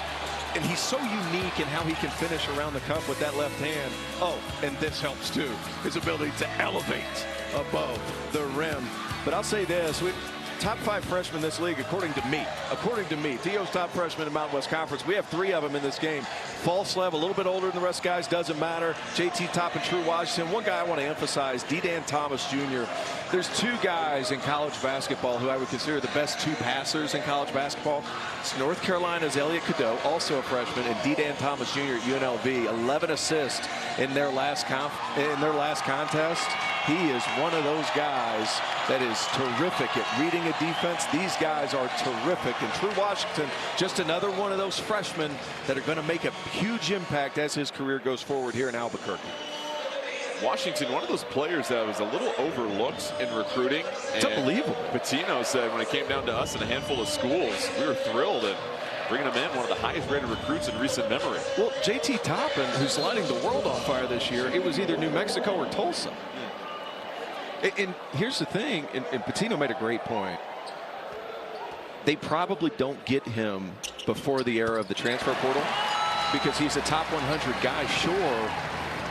And he's so unique in how he can finish around the cup with that left hand. Oh, and this helps too. His ability to elevate above the rim. But I'll say this, top 5 freshmen in this league, according to me. According to me, T.O.'s top freshman in Mountain West Conference. We have 3 of them in this game. false level, a little bit older than the rest of the guys, doesn't matter. JT Toppin, True Washington. One guy I want to emphasize, D-Dan Thomas Jr. There's two guys in college basketball who I would consider the best two passers in college basketball. It's North Carolina's Elliot Cadeau, also a freshman, and D-Dan Thomas Jr. at UNLV. 11 assists in their last contest. He is one of those guys that is terrific at reading a defense. These guys are terrific. And True Washington, just another one of those freshmen that are going to make a huge impact as his career goes forward here in Albuquerque. Washington, one of those players that was a little overlooked in recruiting. It's unbelievable. Patino said when it came down to us in a handful of schools, we were thrilled at bringing him in, one of the highest rated recruits in recent memory. Well, JT Toppin, who's lighting the world on fire this year, it was either New Mexico or Tulsa. And here's the thing, and Patino made a great point. They probably don't get him before the era of the transfer portal because he's a top 100 guy, sure,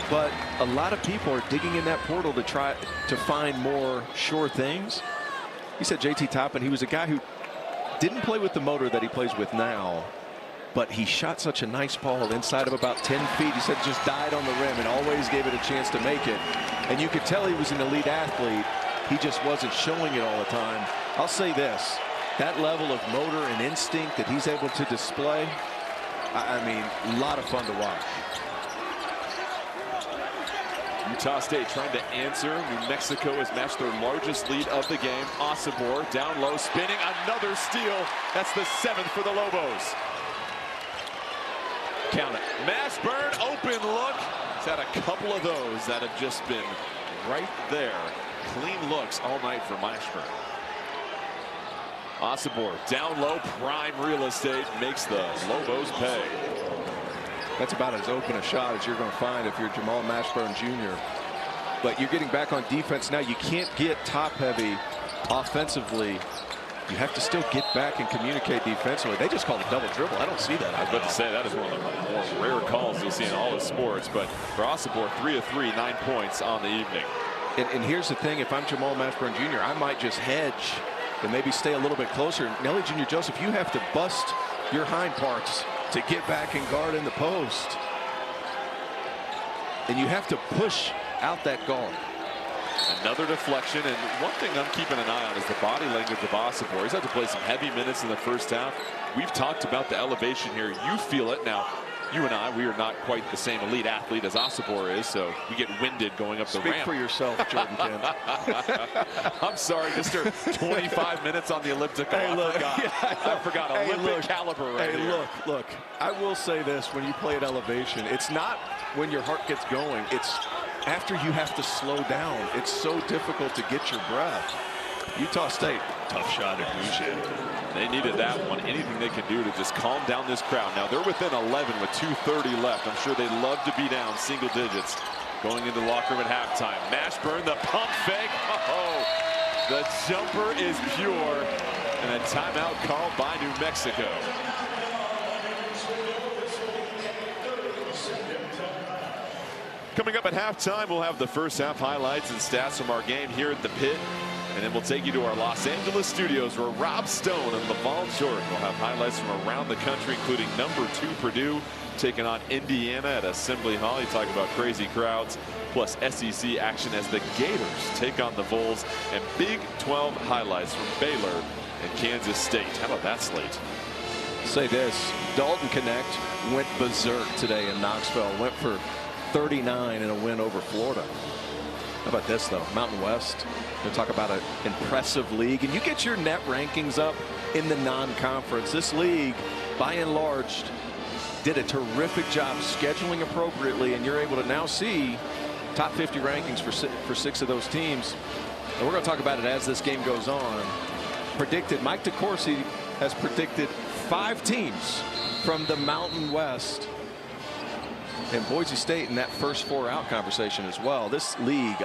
but a lot of people are digging in that portal to try to find more sure things. He said JT Toppin, he was a guy who didn't play with the motor that he plays with now, but he shot such a nice ball inside of about 10 feet. He said just died on the rim and always gave it a chance to make it. And you could tell he was an elite athlete. He just wasn't showing it all the time. I'll say this, that level of motor and instinct that he's able to display, I mean, a lot of fun to watch. Utah State trying to answer. New Mexico has matched their largest lead of the game. Osobor down low, spinning, another steal. That's the 7th for the Lobos. Count it. Mashburn, open look. He's had a couple of those that have just been right there. Clean looks all night for Mashburn. Osobor down low, prime real estate, makes the Lobos pay. That's about as open a shot as you're going to find if you're Jamal Mashburn Jr. But you're getting back on defense now. You can't get top heavy offensively. You have to still get back and communicate defensively. They just called a double dribble. I don't see that. I was about to say that is one of the more rare calls you'll see in all the sports. But for Osobor, 3 of 3, 9 points on the evening. And here's the thing. If I'm Jamal Mashburn Jr., I might just hedge and maybe stay a little bit closer. Nelly Jr. Joseph, you have to bust your hind parts to get back and guard in the post. And you have to push out that guard. Another deflection, and one thing I'm keeping an eye on is the body language of Osobor. He's had to play some heavy minutes in the first half. We've talked about the elevation here. You feel it. Now, you and I, we are not quite the same elite athlete as Osobor is, so we get winded going up the ramp. Speak for yourself, Jordan Kent. I'm sorry, Mr. 25 minutes on the elliptical. Hey, look, I forgot Olympic caliber right here. Look, I will say this, when you play at elevation, it's not when your heart gets going, it's after you have to slow down. It's so difficult to get your breath. Utah State, tough shot at Boucher. They needed that one. Anything they can do to just calm down this crowd. Now they're within 11 with 2:30 left. I'm sure they'd love to be down single digits going into the locker room at halftime. Mashburn, the pump fake. Oh, the jumper is pure. And a timeout called by New Mexico. Coming up at halftime, we'll have the first half highlights and stats from our game here at the Pit. And then we'll take you to our Los Angeles studios where Rob Stone and LaVall Jordan will have highlights from around the country, including #2 Purdue taking on Indiana at Assembly Hall. You talk about crazy crowds, plus SEC action as the Gators take on the Vols, and Big 12 highlights from Baylor and Kansas State. How about that slate? Say this, Dalton Connect went berserk today in Knoxville, went for 39 in a win over Florida. How about this, though? Mountain West. We'll talk about an impressive league. And you get your net rankings up in the non-conference. This league, by and large, did a terrific job scheduling appropriately. And you're able to now see top 50 rankings for 6 of those teams. And we're going to talk about it as this game goes on. Mike DeCourcy has predicted 5 teams from the Mountain West. And Boise State in that first 4 out conversation as well. This league,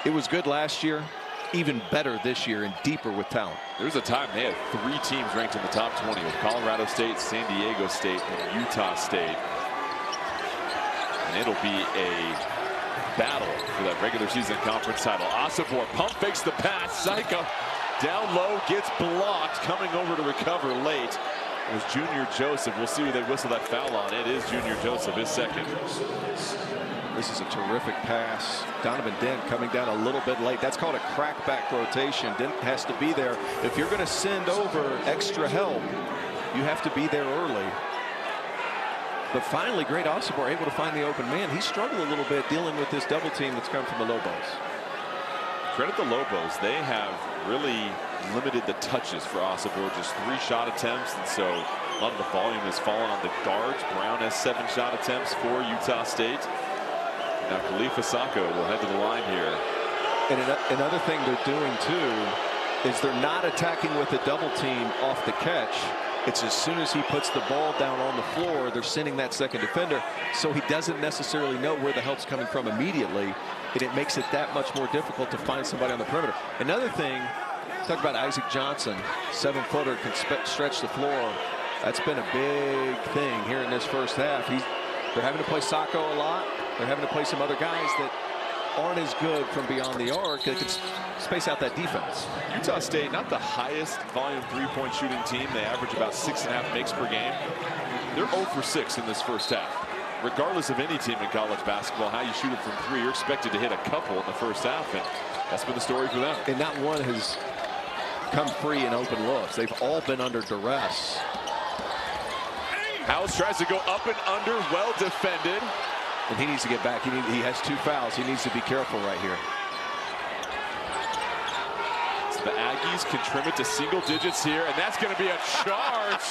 it was good last year, even better this year and deeper with talent. There was a time they had 3 teams ranked in the top 20 with Colorado State, San Diego State, and Utah State. And it'll be a battle for that regular season conference title. Osobor pump fakes the pass. Saika down low, gets blocked, coming over to recover late. It was Junior Joseph. We'll see who they whistle that foul on. It is Junior Joseph, his second. This is a terrific pass. Donovan Dent coming down a little bit late. That's called a crackback rotation. Dent has to be there. If you're going to send over extra help, you have to be there early. But finally, Great Osobor able to find the open man. He struggled a little bit dealing with this double team that's come from the Lobos. Credit the Lobos. They have really limited the touches for Osobor. Just 3 shot attempts, and so a lot of the volume has fallen on the guards. Brown has 7 shot attempts for Utah State. Now Khalifa Sacco will head to the line here. And another thing they're doing too is they're not attacking with a double team off the catch. It's as soon as he puts the ball down on the floor, they're sending that second defender, so he doesn't necessarily know where the help's coming from immediately, and it makes it that much more difficult to find somebody on the perimeter. Another thing, talk about Isaac Johnson, 7-footer, can stretch the floor. That's been a big thing here in this first half. They're having to play Sacco a lot. They're having to play some other guys that aren't as good from beyond the arc. They can space out that defense. Utah State, not the highest volume 3-point shooting team. They average about 6.5 makes per game. They're 0 for 6 in this first half. Regardless of any team in college basketball, how you shoot it from 3, you're expected to hit a couple in the first half, and that's been the story for them. And not one has come free in open looks. They've all been under duress. House tries to go up and under, well defended. And he needs to get back. He has 2 fouls. He needs to be careful right here. So the Aggies can trim it to single digits here, and that's going to be a charge.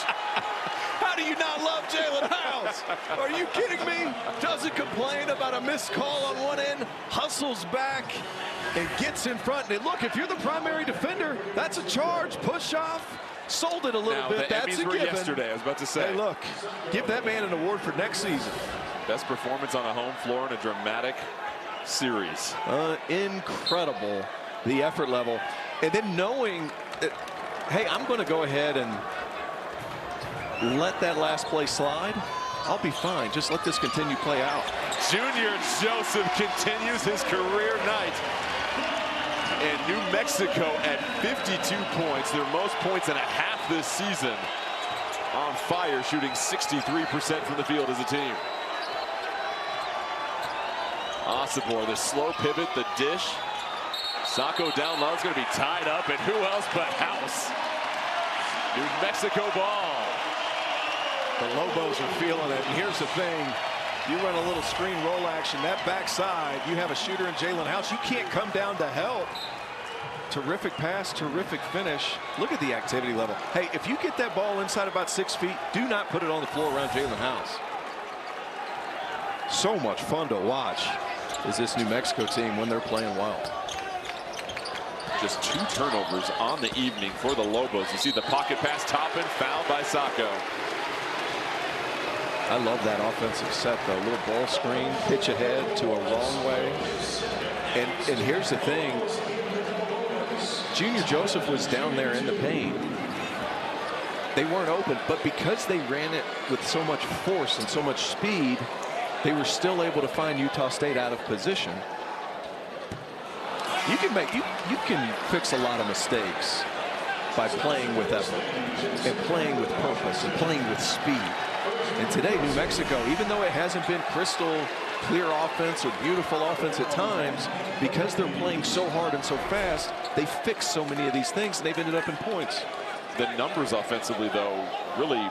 How do you not love Jalen House? Are you kidding me? Doesn't complain about a missed call on one end, hustles back, and gets in front. And look, if you're the primary defender, that's a charge. Push off. Sold it a little bit. That's a given. Yesterday, I was about to say. Hey, look, give that man an award for next season. Best performance on a home floor in a dramatic series. Incredible, the effort level. And then knowing that, hey, I'm going to go ahead and let that last play slide. I'll be fine. Just let this continue play out. Junior Joseph continues his career night. And New Mexico at 52 points, their most points and a half this season. On fire, shooting 63% from the field as a team. Osobor, the slow pivot, the dish. Sacco down low, it's going to be tied up, and who else but House? New Mexico ball. The Lobos are feeling it, and here's the thing. You run a little screen roll action, that backside, you have a shooter in Jalen House. You can't come down to help. Terrific pass, terrific finish. Look at the activity level. Hey, if you get that ball inside about 6 feet, do not put it on the floor around Jalen House. So much fun to watch is this New Mexico team when they're playing well. Just 2 turnovers on the evening for the Lobos. You see the pocket pass, Toppin, fouled by Sacco. I love that offensive set, though. Little ball screen, pitch ahead to a wrong way. And here's the thing. Junior Joseph was down there in the paint. They weren't open, but because they ran it with so much force and so much speed, they were still able to find Utah State out of position. You can fix a lot of mistakes by playing with effort and playing with purpose and playing with speed. And today, New Mexico, even though it hasn't been crystal clear offense or beautiful offense at times, because they're playing so hard and so fast, they fix so many of these things, and they've ended up in points. The numbers offensively, though, really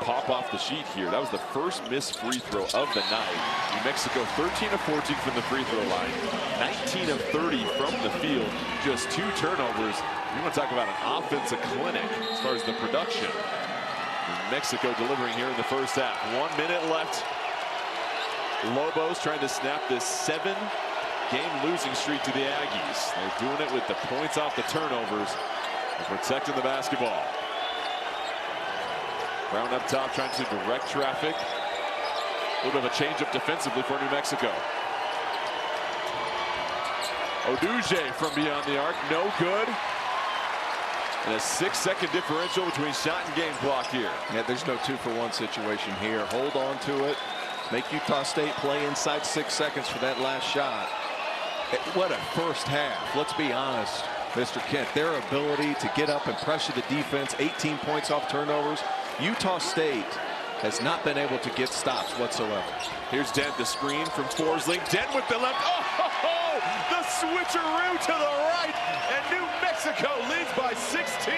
pop off the sheet here. That was the first missed free throw of the night. New Mexico 13 of 14 from the free throw line, 19 of 30 from the field, just 2 turnovers. You want to talk about an offensive clinic as far as the production. New Mexico delivering here in the first half. 1 minute left. Lobos trying to snap this 7-game losing streak to the Aggies. They're doing it with the points off the turnovers and protecting the basketball. Brown up top trying to direct traffic. A little bit of a change up defensively for New Mexico. Oduje from beyond the arc, no good. And a 6-second differential between shot and game clock here. Yeah, there's no 2-for-1 situation here. Hold on to it. Make Utah State play inside 6 seconds for that last shot. What a first half. Let's be honest, Mr. Kent. Their ability to get up and pressure the defense, 18 points off turnovers. Utah State has not been able to get stops whatsoever. Here's Dent, the screen from Forsling. Dent with the left. Oh, the switcheroo to the right. And New Mexico leads by 16.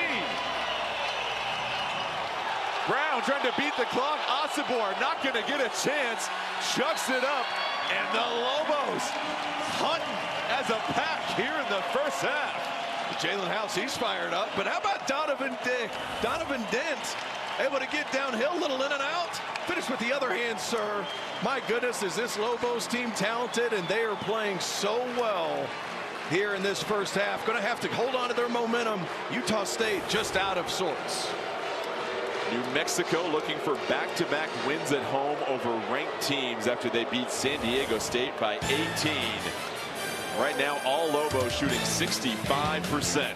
Brown trying to beat the clock. Osobor not going to get a chance. Chucks it up. And the Lobos hunting as a pack here in the first half. Jalen House, he's fired up. But how about Donovan Dent? Able to get downhill, little in and out. Finish with the other hand, sir. My goodness, is this Lobos team talented, and they are playing so well here in this first half. Going to have to hold on to their momentum. Utah State just out of sorts. New Mexico looking for back-to-back wins at home over ranked teams after they beat San Diego State by 18. Right now, all Lobos shooting 65%.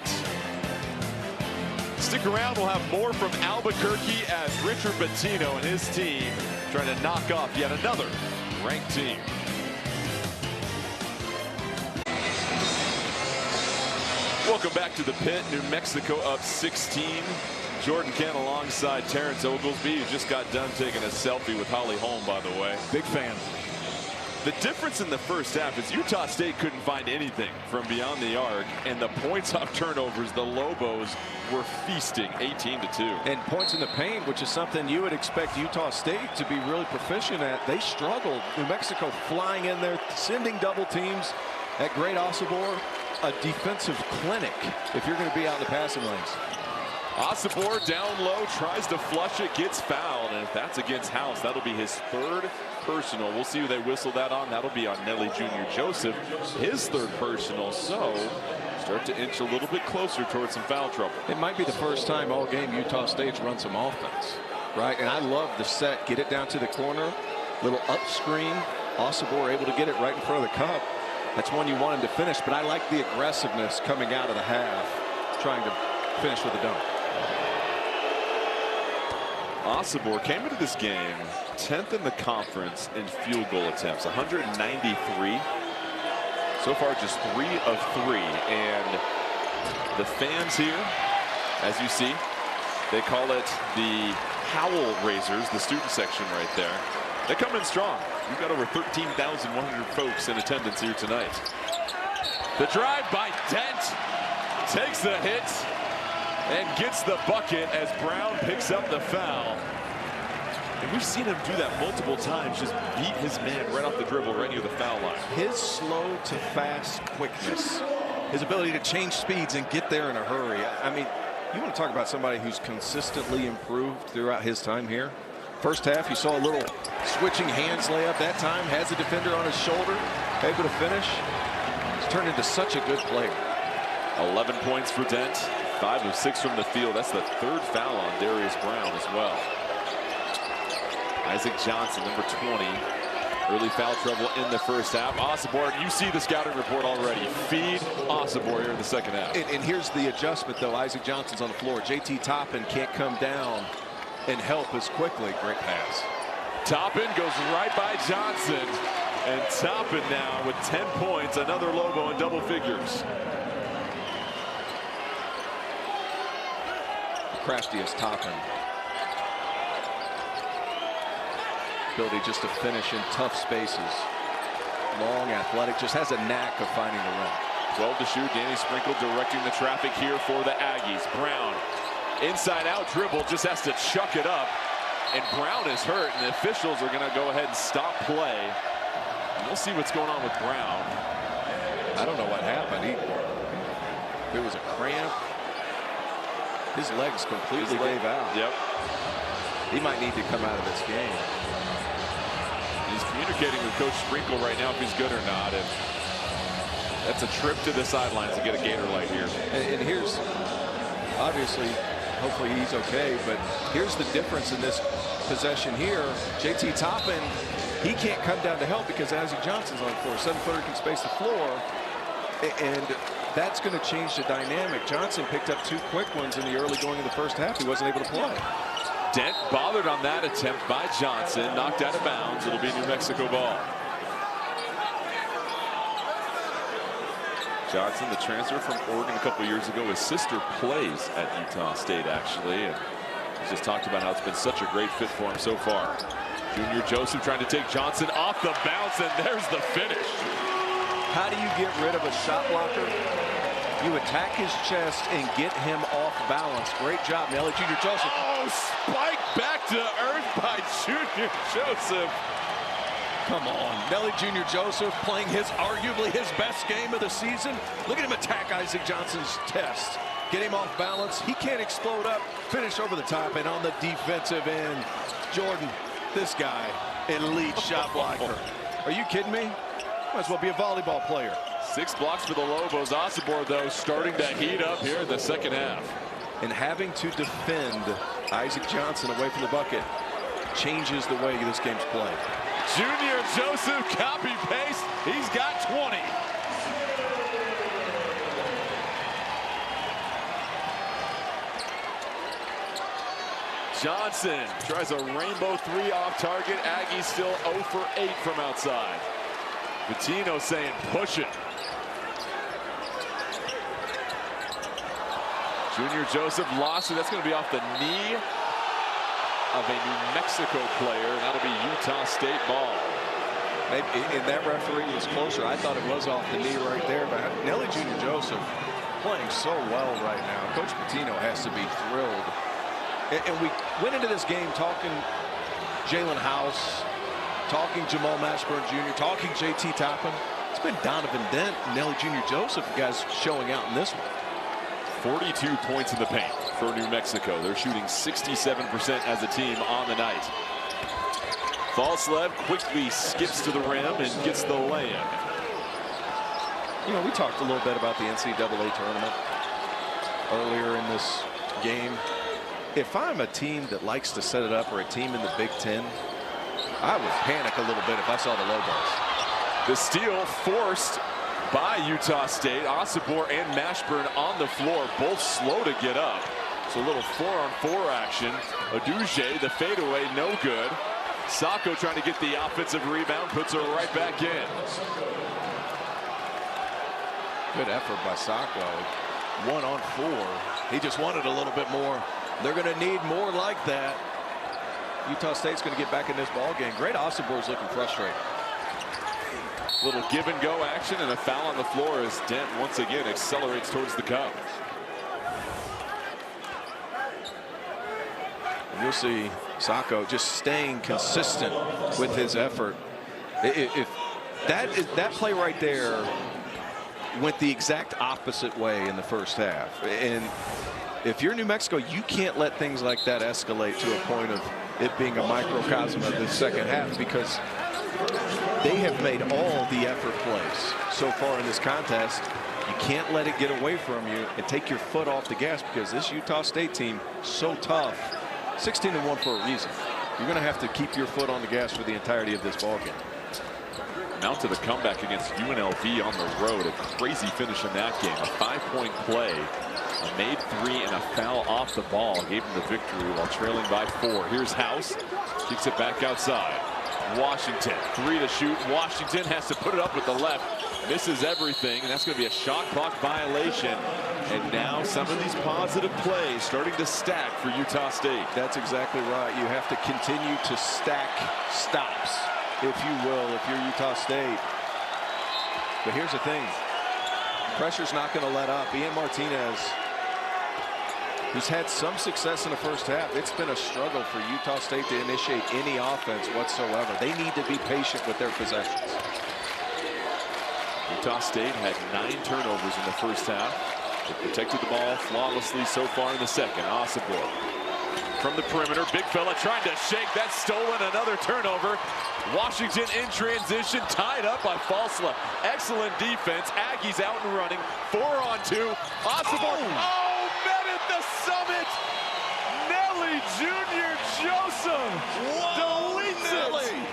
Stick around, we'll have more from Albuquerque as Richard Pitino and his team trying to knock off yet another ranked team. Welcome back to the pit. New Mexico up 16. Jordan Kent alongside Terrence Oglesby, who just got done taking a selfie with Holly Holm, by the way. Big fan. The difference in the first half is Utah State couldn't find anything from beyond the arc, and the points off turnovers, the Lobos were feasting 18-2. And points in the paint, which is something you would expect Utah State to be really proficient at. They struggled. New Mexico flying in there, sending double teams at Great Osobor. A defensive clinic if you're going to be out in the passing lanes. Osobor down low, tries to flush it, gets fouled, and if that's against House, that'll be his third personal. We'll see who they whistle that on. That'll be on Nelly Jr. Joseph, his third personal. So start to inch a little bit closer towards some foul trouble. It might be the first time all game Utah State's run some offense, right? And I love the set. Get it down to the corner, little up screen. Osobor able to get it right in front of the cup. That's one you want him to finish, but I like the aggressiveness coming out of the half, trying to finish with a dunk. Osobor came into this game 10th in the conference in field goal attempts, 193. So far, just 3 of 3. And the fans here, as you see, they call it the Howell Raisers, the student section right there. They come in strong. We've got over 13,100 folks in attendance here tonight. The drive by Dent takes the hit and gets the bucket as Brown picks up the foul. And we've seen him do that multiple times, just beat his man right off the dribble right near the foul line. His slow to fast quickness, his ability to change speeds and get there in a hurry. I mean, you want to talk about somebody who's consistently improved throughout his time here. First half, you saw a little switching hands layup. That time has a defender on his shoulder, able to finish. He's turned into such a good player. 11 points for Dent, 5 of 6 from the field. That's the third foul on Darius Brown as well. Isaac Johnson, number 20. Early foul trouble in the first half. Osobor, you see the scouting report already. Feed Osobor here in the second half. And here's the adjustment, though. Isaac Johnson's on the floor. JT Toppin can't come down and help as quickly. Great pass. Toppin goes right by Johnson. And Toppin now with 10 points. Another Lobo in double figures. Crafty as Toppin. Ability just to finish in tough spaces. Long, athletic, just has a knack of finding the rim. 12 to shoot. Danny Sprinkle directing the traffic here for the Aggies. Brown, inside out dribble, just has to chuck it up. And Brown is hurt, and the officials are going to go ahead and stop play. And we'll see what's going on with Brown. I don't know what happened. It was a cramp. His legs completely gave out. Yep. He might need to come out of this game. He's communicating with Coach Sprinkle right now if he's good or not. And that's a trip to the sidelines to get a Gator light here. And here's, obviously, hopefully he's okay, but here's the difference in this possession here. JT Toppin, he can't come down to help because Isaac Johnson's on the floor. 7-footer can space the floor, and that's going to change the dynamic. Johnson picked up 2 quick ones in the early going in the first half. He wasn't able to play. Dent bothered on that attempt by Johnson, knocked out of bounds. It'll be New Mexico ball. Johnson, the transfer from Oregon a couple years ago, his sister plays at Utah State actually, and He just talked about how it's been such a great fit for him so far. Junior Joseph trying to take Johnson off the bounce, and there's the finish. How do you get rid of a shot blocker? You attack his chest and get him off balance. Great job, Nelly Junior Joseph. Oh, spike back to earth by Junior Joseph. Come on, Nelly Junior Joseph playing arguably his best game of the season. Look at him attack Isaac Johnson's chest. Get him off balance. He can't explode up. Finish over the top, and on the defensive end, Jordan, this guy, elite shot blocker. Are you kidding me? Might as well be a volleyball player. 6 blocks for the Lobos. Osibor, though, starting to heat up here in the second half. And having to defend Isaac Johnson away from the bucket changes the way this game's played. Junior Joseph, copy-paste. He's got 20. Johnson tries a rainbow 3 off target. Aggies still 0 for 8 from outside. Pitino saying push it. Junior Joseph lost it. That's going to be off the knee of a New Mexico player. That'll be Utah State ball. Maybe, and that referee was closer. I thought it was off the knee right there. But Nelly Junior Joseph playing so well right now. Coach Pitino has to be thrilled. And we went into this game talking Jalen House, talking Jamal Mashburn Jr., talking JT Toppin. It's been Donovan Dent and Nelly Junior Joseph, guys showing out in this one. 42 points in the paint for New Mexico. They're shooting 67% as a team on the night. Falslev quickly skips to the rim and gets the lay-in. You know, we talked a little bit about the NCAA tournament earlier in this game. If I'm a team that likes to set it up, or a team in the Big Ten, I would panic a little bit if I saw the Lobos. The steal forced by Utah State. Osibor and Mashburn on the floor, both slow to get up. So a little 4-on-4 action. Aduje, the fadeaway, no good. Sacco trying to get the offensive rebound, puts her right back in. Good effort by Sacco. 1-on-4. He just wanted a little bit more. They're going to need more like that. Utah State's going to get back in this ball game. Great. Osibor's looking frustrated. Little give and go action and a foul on the floor as Dent once again accelerates towards the cup. And you'll see Sacco just staying consistent with his effort. If that play right there went the exact opposite way in the first half. And if you're New Mexico, you can't let things like that escalate to a point of it being a microcosm of the second half, because they have made all the effort plays so far in this contest. You can't let it get away from you and take your foot off the gas, because this Utah State team so tough. 16-1 for a reason. You're going to have to keep your foot on the gas for the entirety of this ball game. Now to the comeback against UNLV on the road. A crazy finish in that game. A 5-point play. A made 3 and a foul off the ball gave them the victory while trailing by 4. Here's House. Kicks it back outside. Washington, 3 to shoot. Washington has to put it up with the left. Misses everything, and that's going to be a shot clock violation. And now some of these positive plays starting to stack for Utah State. That's exactly right. You have to continue to stack stops, if you will, if you're Utah State. But here's the thing. Pressure's not going to let up. Ian Martinez, who's had some success in the first half, it's been a struggle for Utah State to initiate any offense whatsoever. They need to be patient with their possessions. Utah State had 9 turnovers in the first half. They protected the ball flawlessly so far in the second. Osibor from the perimeter. Big fella trying to shake. That's stolen. Another turnover. Washington in transition. Tied up by Falslev. Excellent defense. Aggies out and running. 4-on-2. Osibor. Oh, met at the summit. Nelly Junior Joseph. Whoa, deletes Nelly. it.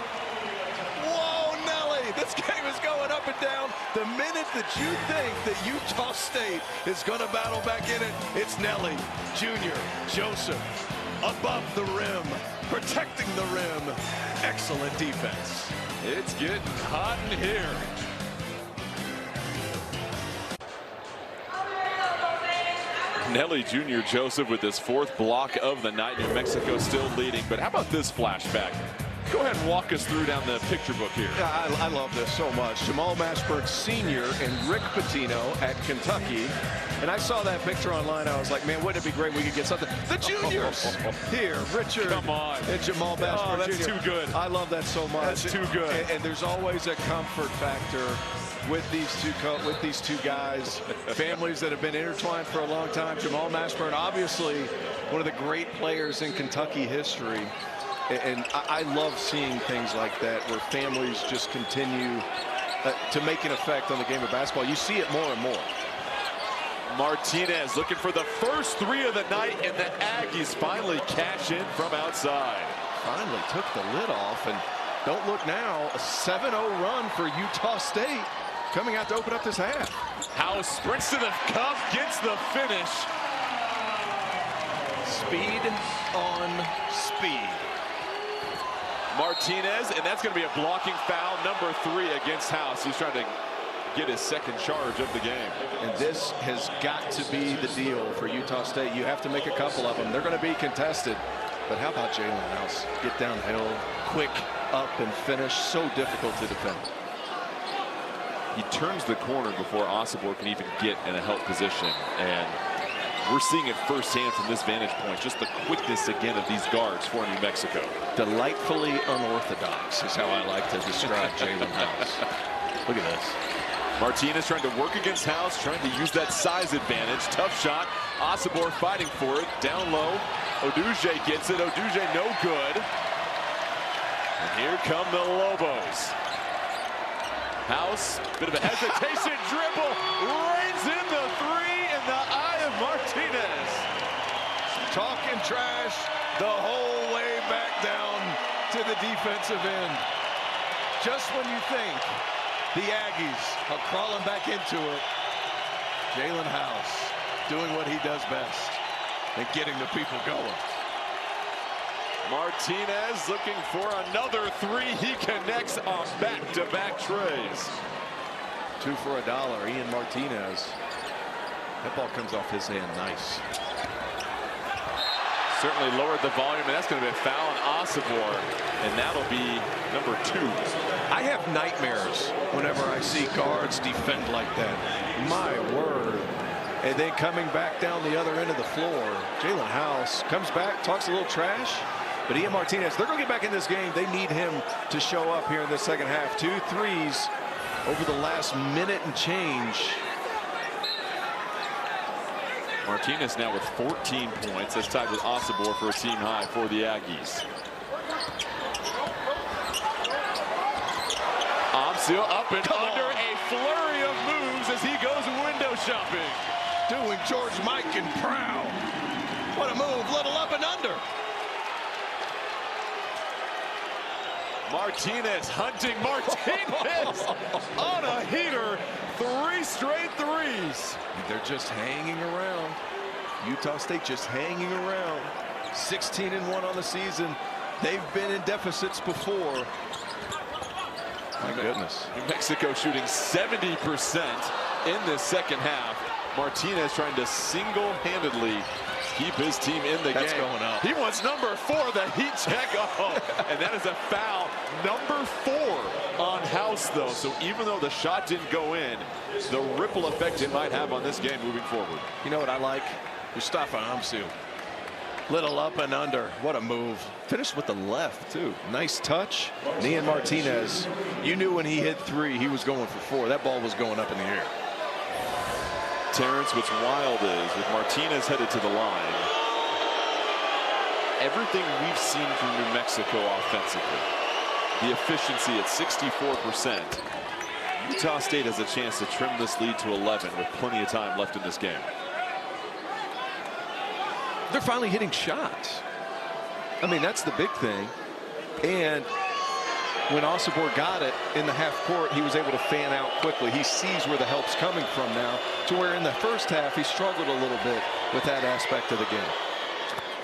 Whoa, Nelly. This game is going up and down. The minute that you think that Utah State is going to battle back in it, it's Nelly Junior Joseph above the rim, protecting the rim. Excellent defense. It's getting hot in here. Nelly Jr. Joseph with his 4th block of the night. New Mexico still leading. But how about this flashback? Go ahead and walk us through down the picture book here. Yeah, I love this so much. Jamal Mashburn Sr. and Rick Pitino at Kentucky. And I saw that picture online. I was like, man, wouldn't it be great we could get something? The juniors here, Richard. Come on. And Jamal Mashburn that's Jr. too good. I love that so much. That's too good. And there's always a comfort factor with these two guys, families that have been intertwined for a long time. Jamal Mashburn, obviously one of the great players in Kentucky history. And I love seeing things like that where families just continue to make an effect on the game of basketball. You see it more and more. Martinez looking for the first 3 of the night, and the Aggies finally cash in from outside. Finally took the lid off, and don't look now, a 7-0 run for Utah State coming out to open up this half. House sprints to the cup, gets the finish. Speed on speed. Martinez, and that's going to be a blocking foul, number 3 against House. He's trying to get his 2nd charge of the game. And this has got to be the deal for Utah State. You have to make a couple of them. They're going to be contested. But how about Jalen House? Get downhill, quick up and finish. So difficult to defend. He turns the corner before Osobor can even get in a help position. And we're seeing it firsthand from this vantage point. Just the quickness again of these guards for New Mexico. Delightfully unorthodox is how I like to describe Jalen House. Look at this. Martinez trying to work against House, trying to use that size advantage. Tough shot. Osobor fighting for it. Down low. Oduje gets it. Oduje no good. And here come the Lobos. House, bit of a hesitation. Dribble. Rains in the 3 in the eye of Martinez. Talking trash the whole way back down to the defensive end. Just when you think the Aggies are crawling back into it, Jalen House doing what he does best and getting the people going. Martinez looking for another 3. He connects on back-to-back trays. 2 for $1. Ian Martinez. That ball comes off his hand nice. Certainly lowered the volume, and that's going to be a foul on Osobor, and that'll be number 2. I have nightmares whenever I see guards defend like that. My word. And then coming back down the other end of the floor, Jalen House comes back, talks a little trash, but Ian Martinez, they're going to get back in this game. They need him to show up here in the second half. 2 threes over the last minute and change. Martinez now with 14 points. That's tied with Osobor for a team high for the Aggies. Amsil up and under, a flurry of moves as he goes window shopping. Doing George Mike and proud. What a move, little up and under. Martinez hunting. Martinez on a heater. 3 straight threes. They're just hanging around. Utah State just hanging around. 16-1 on the season. They've been in deficits before. My goodness. New Mexico shooting 70% in this second half. Martinez trying to single-handedly keep his team in the game. That's going up. He wants number 4, the heat check. Oh, and that is a foul. Number 4 on House, though. So even though the shot didn't go in, the ripple effect it might have on this game moving forward. You know what I like? Mustafa Amsil. Little up and under. What a move. Finished with the left, too. Nice touch. Ian Martinez, you knew when he hit 3, he was going for 4. That ball was going up in the air. Terrence, what's wild is with Martinez headed to the line, everything we've seen from New Mexico offensively, the efficiency at 64%, Utah State has a chance to trim this lead to 11 with plenty of time left in this game. They're finally hitting shots. I mean, that's the big thing. And when Osobor got it in the half court, he was able to fan out quickly. He sees where the help's coming from now, to where in the first half he struggled a little bit with that aspect of the game.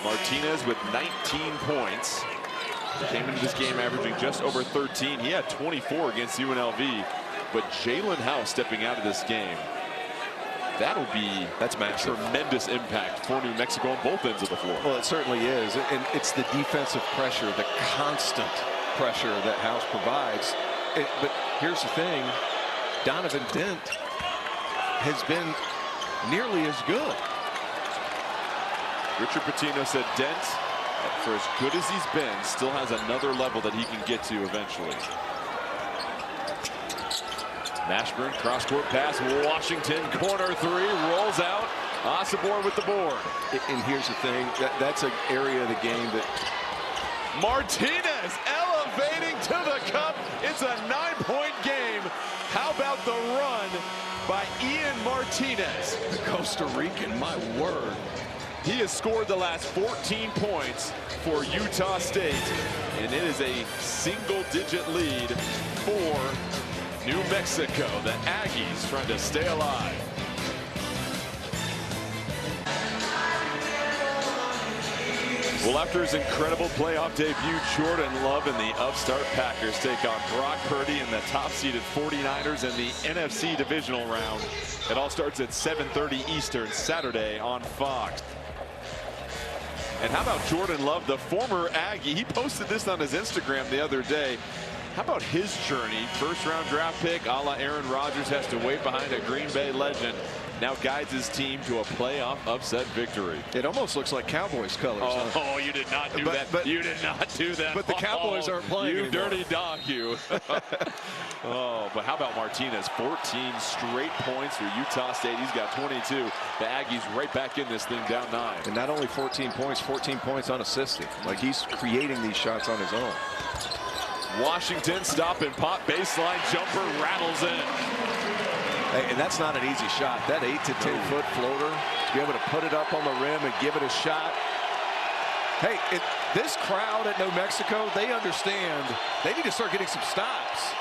Martinez with 19 points. Came into this game averaging just over 13. He had 24 against UNLV, but Jalen House stepping out of this game that's massive. Tremendous impact for New Mexico on both ends of the floor. Well, it certainly is. And it's the defensive pressure, the constant pressure that House provides. But here's the thing. Donovan Dent has been nearly as good. Richard Pitino said Dent, for as good as he's been, still has another level that he can get to eventually. Mashburn, cross-court pass, Washington, corner three, rolls out. Osobor with the board. And here's the thing, that's an area of the game that... Martinez elevating to the cup. It's a 9-point game. How about the run by Ian Martinez? The Costa Rican, my word. He has scored the last 14 points for Utah State, and it is a single-digit lead for New Mexico. The Aggies trying to stay alive. Well, after his incredible playoff debut, Jordan Love and the upstart Packers take on Brock Purdy and the top-seeded 49ers in the NFC divisional round. It all starts at 7:30 Eastern Saturday on Fox. And how about Jordan Love, the former Aggie? He posted this on his Instagram the other day. How about his journey? First-round draft pick, a la Aaron Rodgers, has to wait behind a Green Bay legend. Now guides his team to a playoff upset victory. It almost looks like Cowboys colors. Oh, you did not do that. But you did not do that. But the Cowboys aren't playing You anymore. dirty dog, you. Oh, but how about Martinez? 14 straight points for Utah State. He's got 22. The Aggies right back in this thing, down 9. And not only 14 points unassisted. Like, he's creating these shots on his own. Washington stop and pop baseline jumper rattles in. Hey, and that's not an easy shot. That 8 to 10 foot floater, to be able to put it up on the rim and give it a shot. Hey, this crowd at New Mexico, they understand they need to start getting some stops.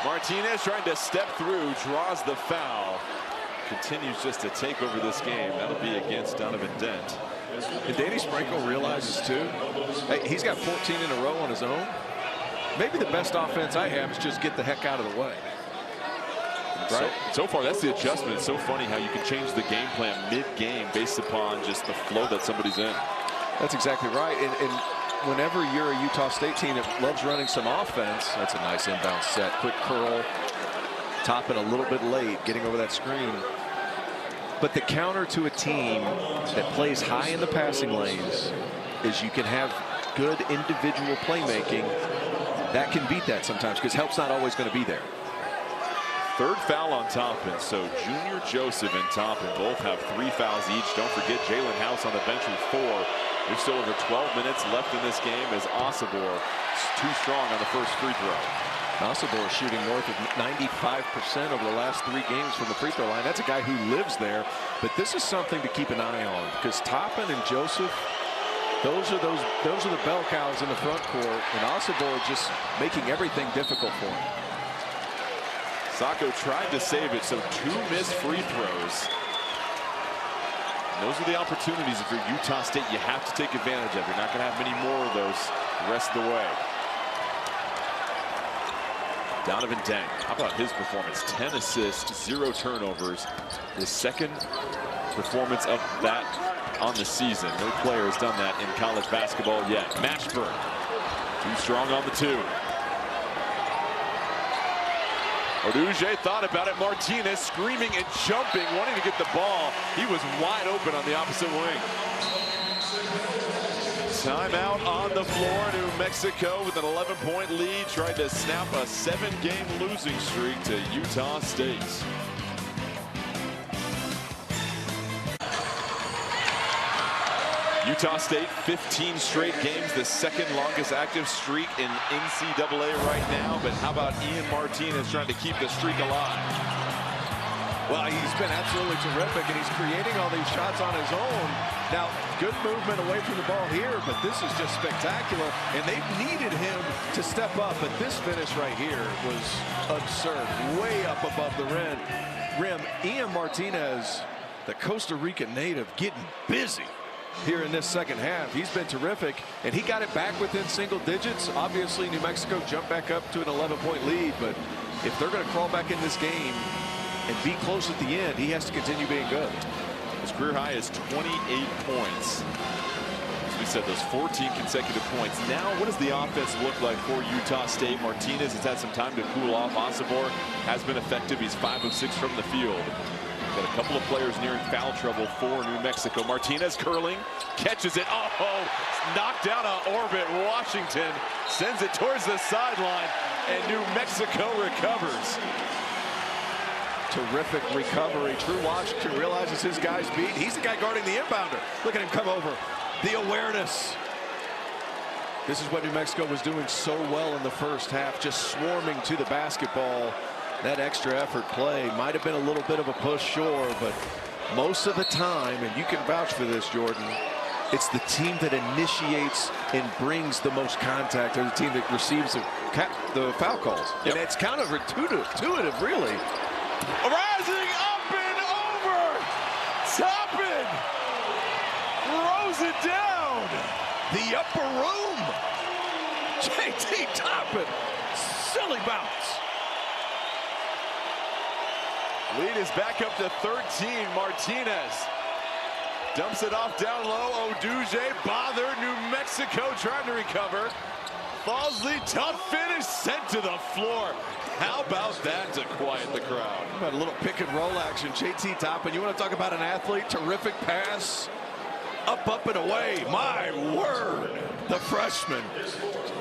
Martinez trying to step through, draws the foul. Continues just to take over this game. That'll be against Donovan Dent. And Danny Sprinkle realizes too, hey, he's got 14 in a row on his own. Maybe the best offense I have is just get the heck out of the way. Right. So far, that's the adjustment. It's so funny how you can change the game plan mid-game based upon just the flow that somebody's in. That's exactly right. And whenever you're a Utah State team that loves running some offense, that's a nice inbound set. Quick curl, top it a little bit late, getting over that screen. But the counter to a team that plays high in the passing lanes is you can have good individual playmaking. That can beat that sometimes because help's not always going to be there. Third foul on Toppin. So Junior Joseph and Toppin both have 3 fouls each. Don't forget Jalen House on the bench with 4. There's still over 12 minutes left in this game as Osobor is too strong on the first free throw. Osobor is shooting north of 95% over the last 3 games from the free throw line. That's a guy who lives there. But this is something to keep an eye on because Toppin and Joseph, those are the bell cows in the front court, and Osobor just making everything difficult for him. Sacco tried to save it, so 2 missed free throws. And those are the opportunities if you're Utah State you have to take advantage of. You're not going to have many more of those the rest of the way. Donovan Dent, how about his performance? 10 assists, 0 turnovers. His second performance of that on the season. No player has done that in college basketball yet. Mashburn, too strong on the 2. Oduje thought about it. Martinez screaming and jumping, wanting to get the ball. He was wide open on the opposite wing. Timeout on the floor. New Mexico with an 11-point lead, trying to snap a 7-game losing streak to Utah State. Utah State, 15 straight games, the second longest active streak in NCAA right now. But how about Ian Martinez trying to keep the streak alive? Well, he's been absolutely terrific, and he's creating all these shots on his own. Now, good movement away from the ball here, but this is just spectacular. And they've needed him to step up, but this finish right here was absurd. Way up above the rim. Ian Martinez, the Costa Rican native, getting busy here in this second half. He's been terrific, and he got it back within single digits. Obviously, New Mexico jumped back up to an 11-point lead, but if they're going to crawl back in this game, and be close at the end, he has to continue being good. His career high is 28 points. As we said, those 14 consecutive points. Now, what does the offense look like for Utah State? Martinez has had some time to cool off. Osibor has been effective. He's 5 of 6 from the field. Got a couple of players nearing foul trouble for New Mexico. Martinez curling, catches it. Oh, knocked down on orbit. Washington sends it towards the sideline, and New Mexico recovers. Terrific recovery. True Washington realizes his guy's beat. He's the guy guarding the inbounder. Look at him come over. The awareness. This is what New Mexico was doing so well in the first half, just swarming to the basketball. That extra effort play might have been a little bit of a push, sure, but most of the time, and you can vouch for this, Jordan, it's the team that initiates and brings the most contact, or the team that receives the foul calls. Yep. And it's counterintuitive, really. Rising up and over. Toppin throws it down. The upper room. JT Toppin. Silly bounce. Lead is back up to 13. Martinez dumps it off down low. Oduje bothered. New Mexico trying to recover. Falsley, tough finish, sent to the floor. How about that to quiet the crowd? About a little pick and roll action. JT Toppin, you want to talk about an athlete? Terrific pass. Up and away. My word. The freshman.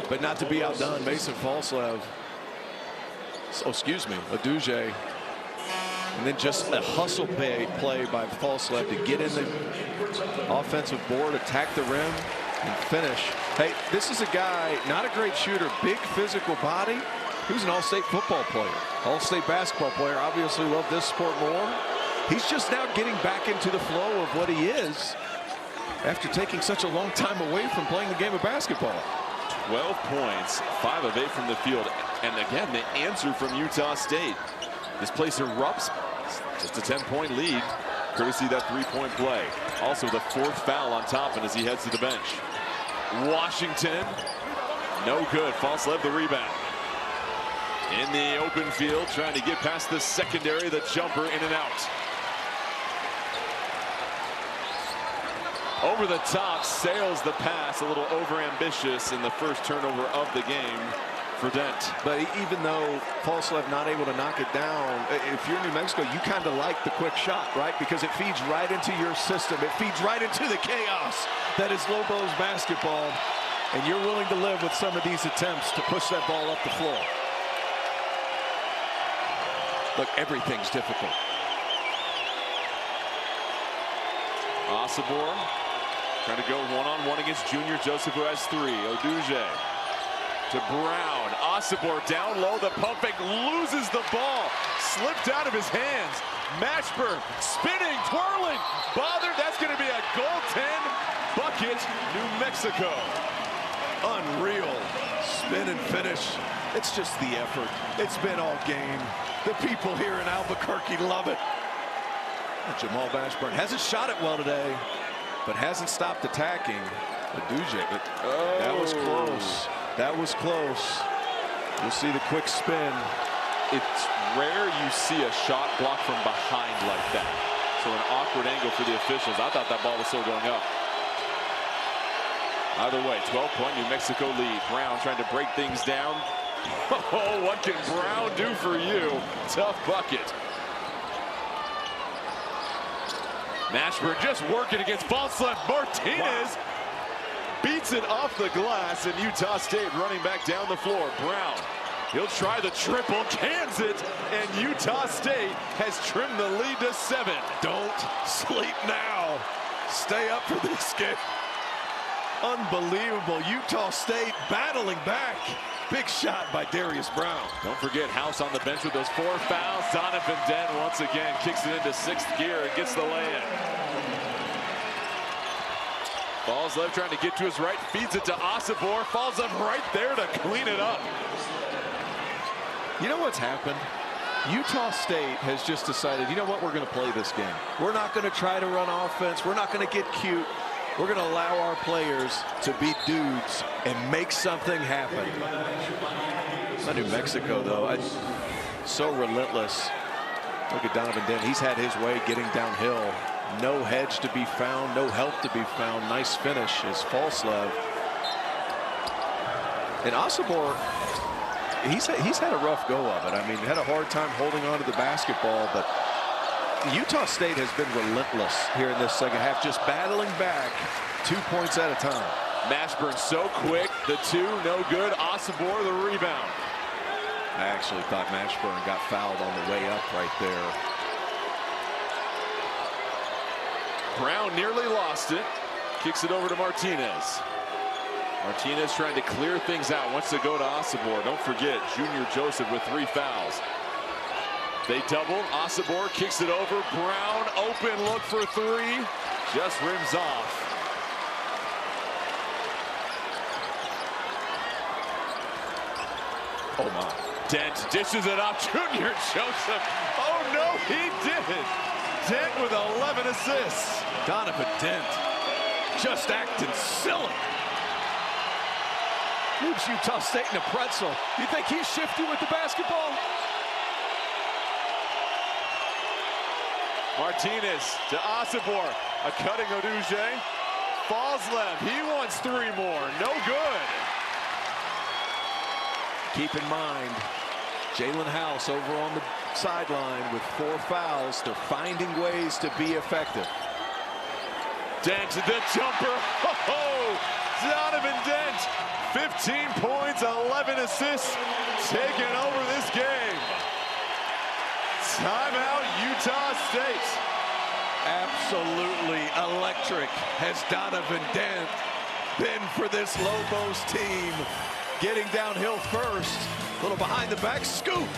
But not to be outdone, Mason Falslev. Oh, excuse me, Oduje. And then just a hustle play by Falslev to get in the offensive board, attack the rim, and finish. Hey, this is a guy, not a great shooter, big physical body. He was an all-state football player, all-state basketball player. Obviously loved this sport more. He's just now getting back into the flow of what he is after taking such a long time away from playing the game of basketball. 12 points, 5 of 8 from the field. And again, the answer from Utah State. This place erupts. Just a 10-point lead, courtesy of that 3-point play. Also the 4th foul on Toppin as he heads to the bench. Washington, no good. Falslev the rebound. In the open field, trying to get past the secondary, the jumper in and out. Over the top, sails the pass, a little overambitious in the first turnover of the game for Dent. But even though Falslev not able to knock it down, if you're New Mexico, you kind of like the quick shot, right? Because it feeds right into your system. It feeds right into the chaos that is Lobos basketball. And you're willing to live with some of these attempts to push that ball up the floor. Look, everything's difficult. Osibor trying to go one-on-one against Junior Joseph, who has 3. Oduje to Brown. Osibor down low. The pump fake, loses the ball. Slipped out of his hands. Mashburn spinning, twirling, bothered. That's going to be a goaltend bucket, New Mexico. Unreal. Spin and finish. It's just the effort. It's been all game. The people here in Albuquerque love it. Jamal Mashburn hasn't shot it well today, but hasn't stopped attacking. Oduje, but that was close. That was close. You'll see the quick spin. It's rare you see a shot blocked from behind like that. So an awkward angle for the officials. I thought that ball was still going up. Either way, 12-point New Mexico lead. Brown trying to break things down. Oh, what can Brown do for you? Tough bucket. Mashburn just working against Falslev. Martinez beats it off the glass, and Utah State running back down the floor. Brown, he'll try the triple, cans it, and Utah State has trimmed the lead to 7. Don't sleep now. Stay up for this game. Unbelievable. Utah State battling back. Big shot by Darius Brown. Don't forget House on the bench with those 4 fouls. Donovan Dent once again kicks it into 6th gear and gets the lay-in. Falslev trying to get to his right, feeds it to Osibor. Falslev right there to clean it up. You know what's happened? Utah State has just decided, you know what, we're going to play this game. We're not going to try to run offense. We're not going to get cute. We're going to allow our players to be dudes and make something happen. Not New Mexico, though. So relentless. Look at Donovan Dent. He's had his way getting downhill. No hedge to be found, no help to be found. Nice finish is Falslev. And Osobor, he's had a rough go of it. I mean, had a hard time holding on to the basketball, but Utah State has been relentless here in this second half, just battling back 2 points at a time. Mashburn so quick, the two, no good. Osobor, the rebound. I actually thought Mashburn got fouled on the way up right there. Brown nearly lost it. Kicks it over to Martinez. Martinez trying to clear things out. Wants to go to Osobor. Don't forget, Junior Joseph with 3 fouls. They double. Osobor kicks it over. Brown open look for 3. Just rims off. Oh my. Dent dishes it off. Junior Joseph. Oh no, he did. Dent with 11 assists. Donovan Dent just acting silly. Leaves Utah State in a pretzel. You think he's shifty with the basketball? Martinez to Osobor. A cutting Oduje. Falslev. He wants 3 more. No good. Keep in mind, Jalen House over on the sideline with 4 fouls. They're finding ways to be effective. Dent, the jumper. Oh, Donovan Dent, 15 points, 11 assists, taking over this game. Timeout, Utah State. Absolutely electric has Donovan Dent been for this Lobos team. Getting downhill first, a little behind the back scoop.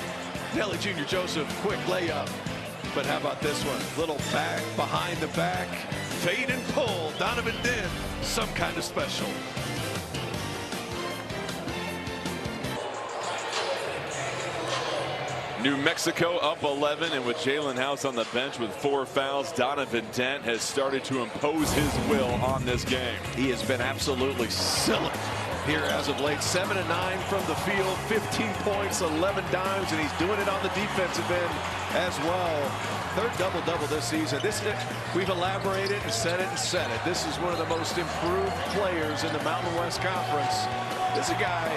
Nelly Junior Joseph, quick layup. But how about this one? Little back, behind the back, fade and pull. Donovan Dent, some kind of special. New Mexico up 11, and with Jalen House on the bench with 4 fouls, Donovan Dent has started to impose his will on this game. He has been absolutely silly here as of late. 7 of 9 from the field, 15 points, 11 dimes, and he's doing it on the defensive end as well. 3rd double-double this season. We've elaborated and said it and said it. This is one of the most improved players in the Mountain West Conference. This is a guy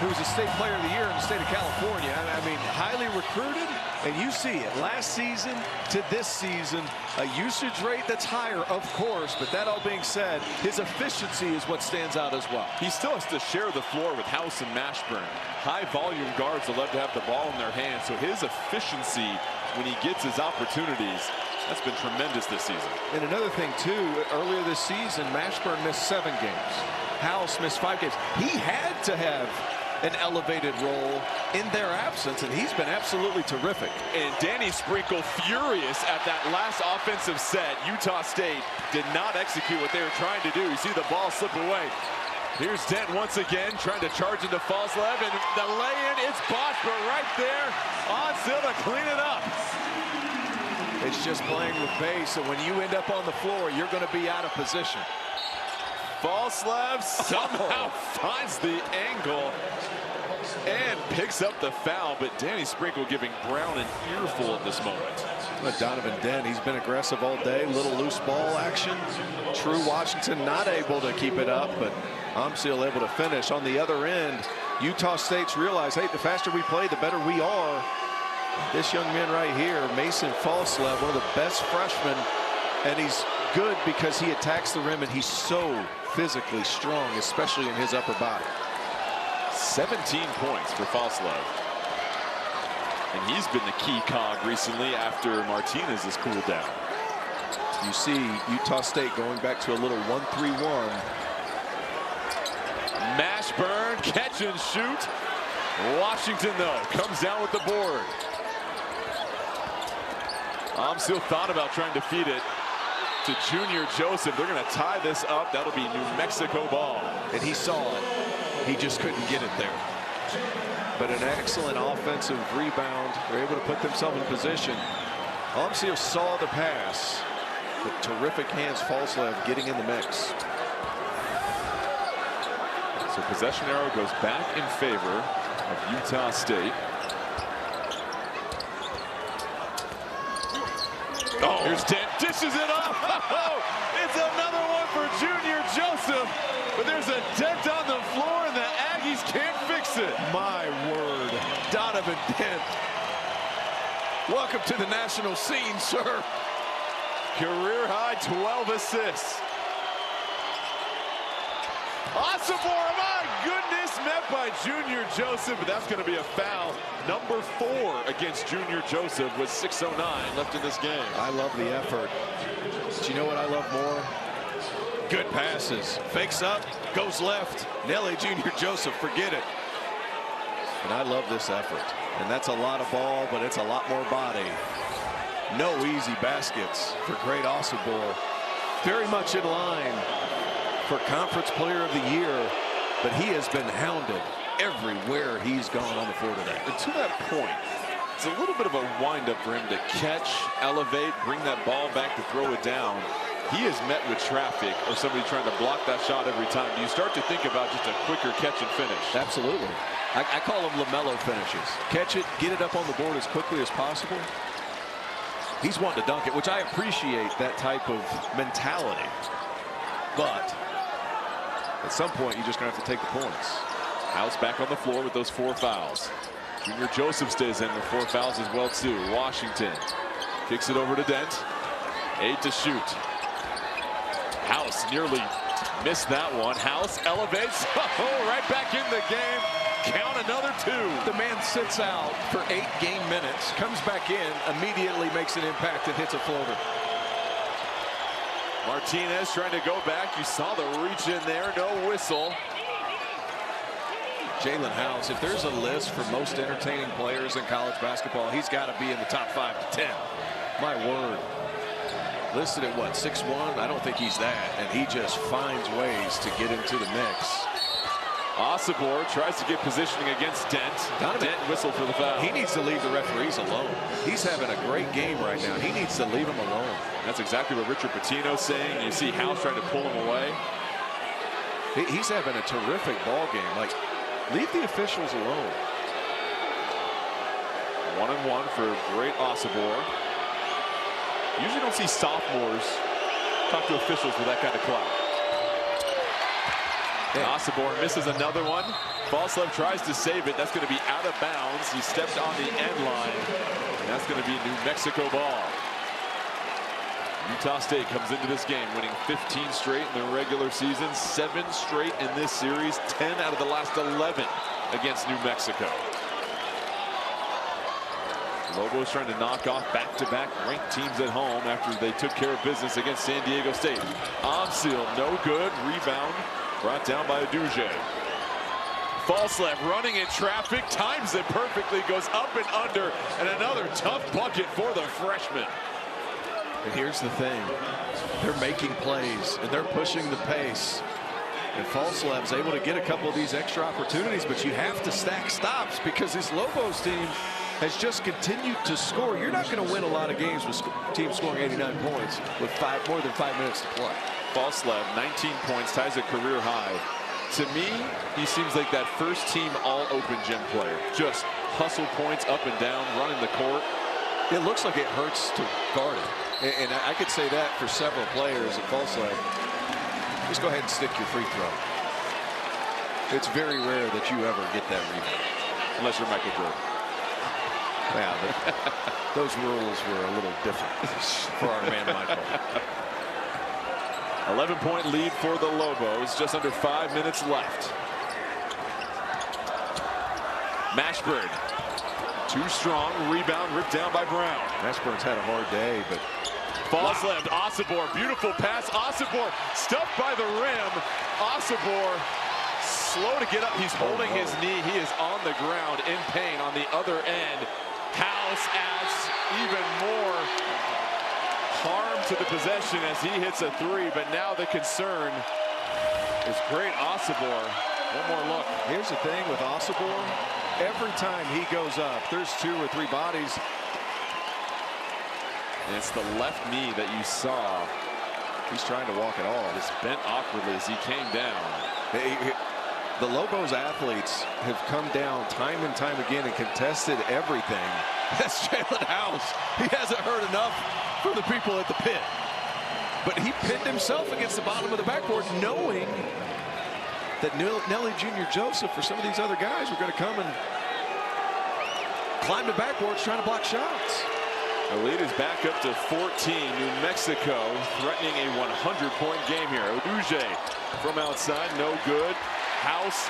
who was a state player of the year in the state of California. I mean, highly recruited, and you see it. Last season to this season, a usage rate that's higher, of course, but that all being said, his efficiency is what stands out as well. He still has to share the floor with House and Mashburn. High-volume guards will love to have the ball in their hands, so his efficiency when he gets his opportunities, that's been tremendous this season. And another thing, too, earlier this season, Mashburn missed 7 games. House missed 5 games. He had to have an elevated role in their absence, and he's been absolutely terrific. And Danny Sprinkle furious at that last offensive set. Utah State did not execute what they were trying to do. You see the ball slip away. Here's Dent once again trying to charge into Falslev, and the lay-in, it's botched, but right there, Onsil to clean it up. It's just playing with pace, and when you end up on the floor, you're going to be out of position. Falslev somehow finds the angle and picks up the foul, but Danny Sprinkle giving Brown an earful at this moment. But Donovan Dent, he's been aggressive all day, little loose ball action. True Washington not able to keep it up, but Onsil able to finish. On the other end, Utah State's realized, hey, the faster we play, the better we are. This young man right here, Mason Falslev, one of the best freshmen, and he's good because he attacks the rim and he's so physically strong, especially in his upper body. 17 points for Falslev. And he's been the key cog recently after Martinez has cooled down. You see Utah State going back to a little 1-3-1. Mashburn, catch and shoot. Washington, though, comes down with the board. Onsil thought about trying to feed it to Junior Joseph. They're going to tie this up. That'll be New Mexico ball. And he saw it. He just couldn't get it there. But an excellent offensive rebound. They're able to put themselves in position. Onsil saw the pass. But terrific hands, Falslev getting in the mix. So possession arrow goes back in favor of Utah State. Oh. Here's Dent, dishes it off. It's another one for Junior Joseph. But there's a dent on the floor, and the Aggies can't fix it. My word. Donovan Dent. Welcome to the national scene, sir. Career high 12 assists. Osobor, my goodness, met by Junior Joseph, but that's going to be a foul. Number 4 against Junior Joseph with 6:09 left in this game. I love the effort. But you know what I love more? Good passes. Fakes up, goes left. Nelly Junior Joseph, forget it. And I love this effort. And that's a lot of ball, but it's a lot more body. No easy baskets for great Osobor. Very much in line for Conference Player of the Year, but he has been hounded everywhere he's gone on the floor today. And to that point, it's a little bit of a windup for him to catch, elevate, bring that ball back to throw it down. He is met with traffic or somebody trying to block that shot every time. Do you start to think about just a quicker catch and finish? Absolutely. I call them LaMelo finishes. Catch it, get it up on the board as quickly as possible. He's wanting to dunk it, which I appreciate that type of mentality. But at some point, you're just going to have to take the points. House back on the floor with those 4 fouls. Junior Joseph stays in with 4 fouls as well, too. Washington kicks it over to Dent. 8 to shoot. House nearly missed that one. House elevates. Oh, right back in the game. Count another 2. The man sits out for 8 game minutes, comes back in, immediately makes an impact and hits a floater. Martinez trying to go back. You saw the reach in there. No whistle. Jalen House, if there's a list for most entertaining players in college basketball, he's got to be in the top 5 to 10. My word. Listed at what, 6'1"? I don't think he's that. And he just finds ways to get into the mix. Osobor tries to get positioning against Dent. Dent whistle for the foul. He needs to leave the referees alone. He's having a great game right now. He needs to leave him alone. That's exactly what Richard Pitino's saying. You see House trying to pull him away. He's having a terrific ball game. Like, leave the officials alone. 1-and-1 for great Osobor. Usually don't see sophomores talk to officials with that kind of clout. And Osobor misses another one. Falslev tries to save it. That's going to be out of bounds. He stepped on the end line. And that's going to be New Mexico ball. Utah State comes into this game winning 15 straight in the regular season, 7 straight in this series, 10 out of the last 11 against New Mexico. Lobos trying to knock off back-to-back ranked teams at home after they took care of business against San Diego State. Amsil, no good. Rebound brought down by Aduje. Falslev running in traffic, times it perfectly, goes up and under, and another tough bucket for the freshman. And here's the thing. They're making plays, and they're pushing the pace. And Falslev's able to get a couple of these extra opportunities, but you have to stack stops because this Lobos team has just continued to score. You're not going to win a lot of games with teams scoring 89 points with more than 5 minutes to play. Falslev, 19 points, ties a career high. To me, he seems like that first team all-open gym player. Just hustle points up and down, running the court. It looks like it hurts to guard it. And I could say that for several players at Falslev. Just go ahead and stick your free throw. It's very rare that you ever get that rebound. Unless you're Michael Jordan. Yeah, but those rules were a little different for our man Michael. 11-point lead for the Lobos. Just under 5 minutes left. Mashburn. Too strong. Rebound ripped down by Brown. Mashburn's had a hard day, but Falslev, Osobor, beautiful pass. Osobor stuffed by the rim. Osobor slow to get up. He's holding his knee. He is on the ground in pain on the other end. House adds even more harm to the possession as he hits a 3. But now the concern is great Osobor. One more look. Here's the thing with Osobor. Every time he goes up, there's 2 or 3 bodies. And it's the left knee that you saw. He's trying to walk it off. Just bent awkwardly as he came down. The Lobos athletes have come down time and time again and contested everything. That's Jalen House. He hasn't heard enough for the people at the pit. But he pinned himself against the bottom of the backboard, knowing that Nelly Jr. Joseph or some of these other guys were going to come and climb the backboards trying to block shots. The lead is back up to 14. New Mexico threatening a 100-point game here. Oduje from outside, no good. House.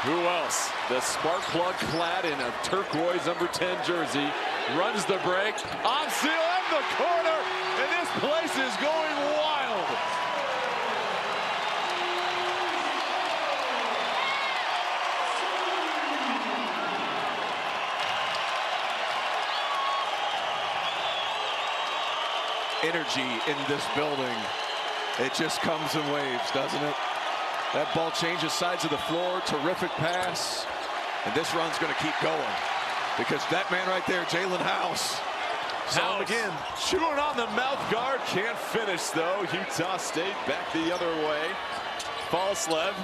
Who else? The spark plug clad in a turquoise number 10 jersey runs the break. Amsil in the corner, and this place is going wild. Energy in this building. It just comes in waves, doesn't it? That ball changes sides of the floor. Terrific pass. And this run's going to keep going because that man right there, Jalen House, saw him again. Chewing on the mouth guard. Can't finish, though. Utah State back the other way. Falslev,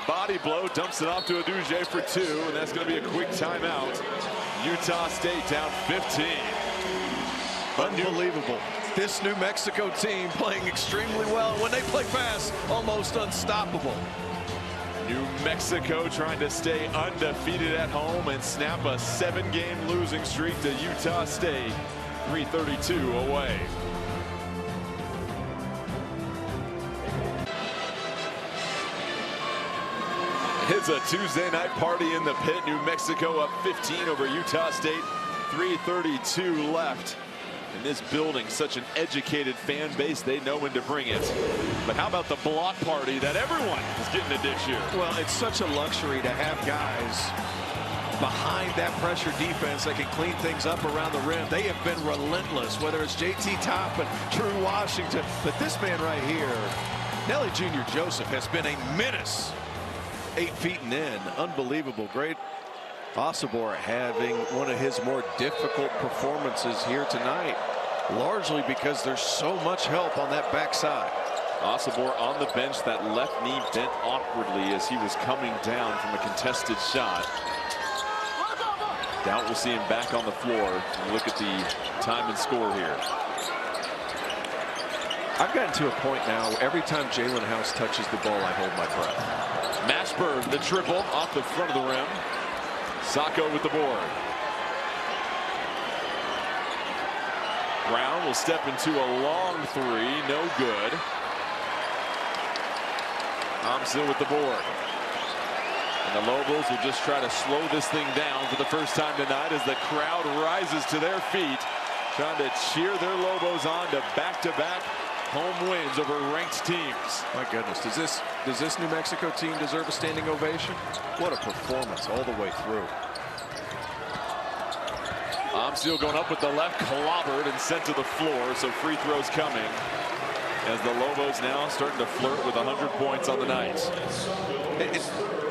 body blow, dumps it off to Oduje for 2, and that's going to be a quick timeout. Utah State down 15. Unbelievable. This New Mexico team playing extremely well. When they play fast, almost unstoppable. New Mexico trying to stay undefeated at home and snap a 7-game losing streak to Utah State. 3:32 away. It's a Tuesday night party in the pit. New Mexico up 15 over Utah State. 3:32 left. In this building, such an educated fan base, they know when to bring it. But how about the block party that everyone is getting to dish here? Well, it's such a luxury to have guys behind that pressure defense that can clean things up around the rim. They have been relentless, whether it's JT Toppin, Drew Washington. But this man right here, Nelly Jr. Joseph, has been a menace. 8 feet and in. Unbelievable. Great. Osobor having one of his more difficult performances here tonight, largely because there's so much help on that backside. Osobor on the bench, that left knee bent awkwardly as he was coming down from a contested shot. Doubt we'll see him back on the floor. Look at the time and score here. I've gotten to a point now, every time Jalen House touches the ball, I hold my breath. Mashburn, the triple off the front of the rim. Sacco with the board. Brown will step into a long 3, no good. Amsil with the board. And the Lobos will just try to slow this thing down for the first time tonight as the crowd rises to their feet, trying to cheer their Lobos on to back-to-back home wins over ranked teams. My goodness, does this New Mexico team deserve a standing ovation? What a performance all the way through. Amsil going up with the left, clobbered and sent to the floor, so free throws coming as the Lobos now starting to flirt with 100 points on the night.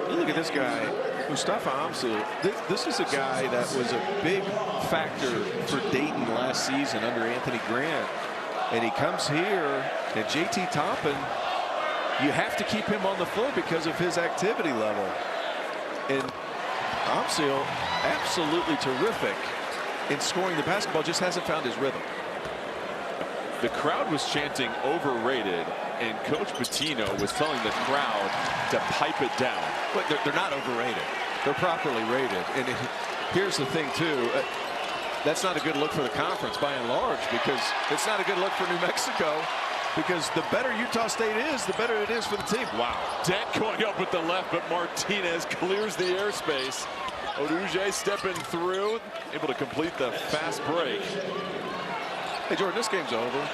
You look at this guy, Mustapha Amsil. This is a guy that was a big factor for Dayton last season under Anthony Grant. And he comes here, and JT Toppin, you have to keep him on the floor because of his activity level. And Amsil, absolutely terrific in scoring the basketball, just hasn't found his rhythm. The crowd was chanting overrated, and Coach Pitino was telling the crowd to pipe it down. But they're not overrated. They're properly rated. And here's the thing, too. That's not a good look for the conference by and large, because it's not a good look for New Mexico, because the better Utah State is, the better it is for the team. Wow. Dent going up with the left, but Martinez clears the airspace. Oduje stepping through, able to complete the fast break. Hey, Jordan, this game's over.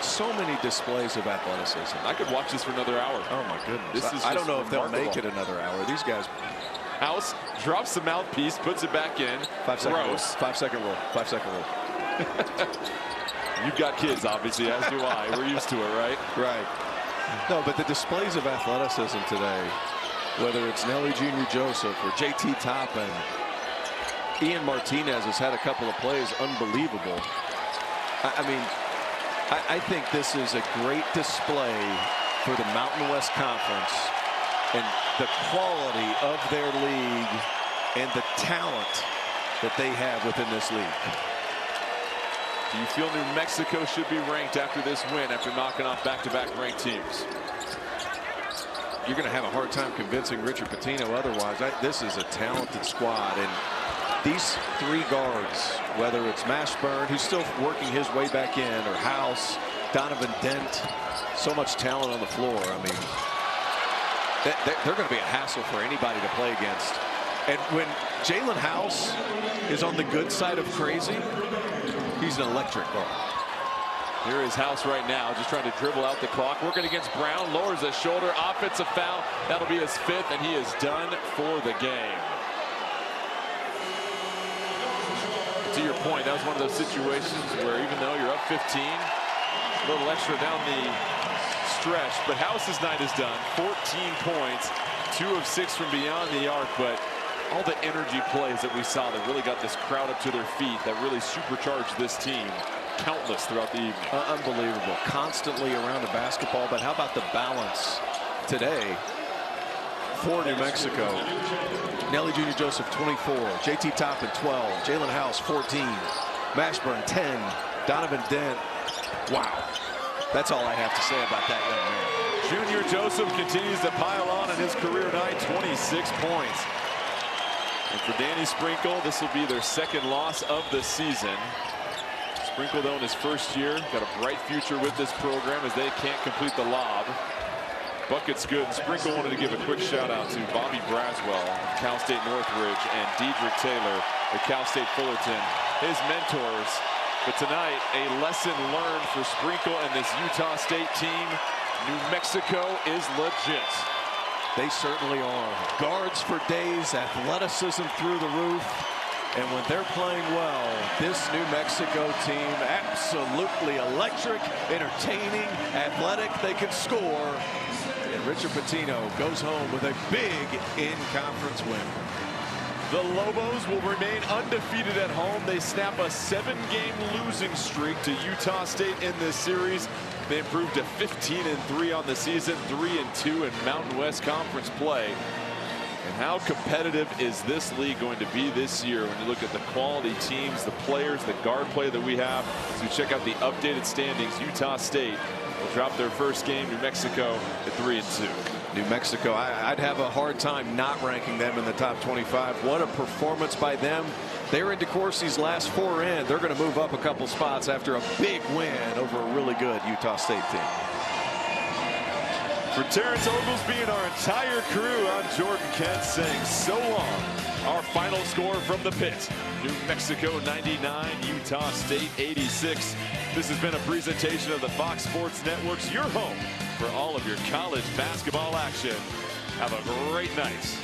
So many displays of athleticism. I could watch this for another hour. Oh, my goodness. This is I don't know if they'll remarkable. make it another hour. These guys. House drops the mouthpiece, puts it back in. 5-second rule. Gross. 5-second rule. 5-second rule. You've got kids, obviously, as do I. We're used to it, right? Right. No, but the displays of athleticism today, whether it's Nelly Jr. Joseph or JT Toppin, Ian Martinez has had a couple of plays unbelievable. I think this is a great display for the Mountain West Conference and the quality of their league and the talent that they have within this league. Do you feel New Mexico should be ranked after this win, after knocking off back-to-back ranked teams? You're going to have a hard time convincing Richard Pitino otherwise. This is a talented squad, and these three guards, whether it's Mashburn, who's still working his way back in, or House, Donovan Dent, so much talent on the floor. I mean, they're going to be a hassle for anybody to play against. And when Jalen House is on the good side of crazy, he's an electric guard. Here is House right now, just trying to dribble out the clock, working against Brown, lowers his shoulder, offensive foul. That'll be his 5th, and he is done for the game. To your point, that was one of those situations where even though you're up 15, a little extra down the stretch, but House's night is done. 14 points, 2 of 6 from beyond the arc, but all the energy plays that we saw that really got this crowd up to their feet, that really supercharged this team, countless throughout the evening. Unbelievable. Constantly around the basketball, but how about the balance today for New Mexico? Nelly Jr. Joseph 24, JT Toppin 12, Jalen House 14, Mashburn 10, Donovan Dent. Wow. That's all I have to say about that young man. Junior Joseph continues to pile on in his career night, 26 points. And for Danny Sprinkle, this will be their 2nd loss of the season. Sprinkle, though, in his 1st year, got a bright future with this program as they can't complete the lob. Bucket's good. Sprinkle wanted to give a quick shout out to Bobby Braswell of Cal State Northridge and Dedrick Taylor at Cal State Fullerton, his mentors. But tonight, a lesson learned for Sprinkle and this Utah State team. New Mexico is legit. They certainly are. Guards for days, athleticism through the roof. And when they're playing well, this New Mexico team, absolutely electric, entertaining, athletic. They can score. And Richard Pitino goes home with a big in-conference win. The Lobos will remain undefeated at home. They snap a 7-game losing streak to Utah State in this series. They improved to 15-3 on the season, 3-2 in Mountain West Conference play. And how competitive is this league going to be this year when you look at the quality teams, the players, the guard play that we have? So check out the updated standings. Utah State will drop their first game, New Mexico, at 3-2. New Mexico, I'd have a hard time not ranking them in the top 25. What a performance by them. They're in DeCourcy's last 4 in. They're going to move up a couple spots after a big win over a really good Utah State team. For Terrence Oglesby and our entire crew, I'm Jordan Kent saying so long. Our final score from the pit, New Mexico 99, Utah State 86. This has been a presentation of the Fox Sports Network's your home for all of your college basketball action. Have a great night.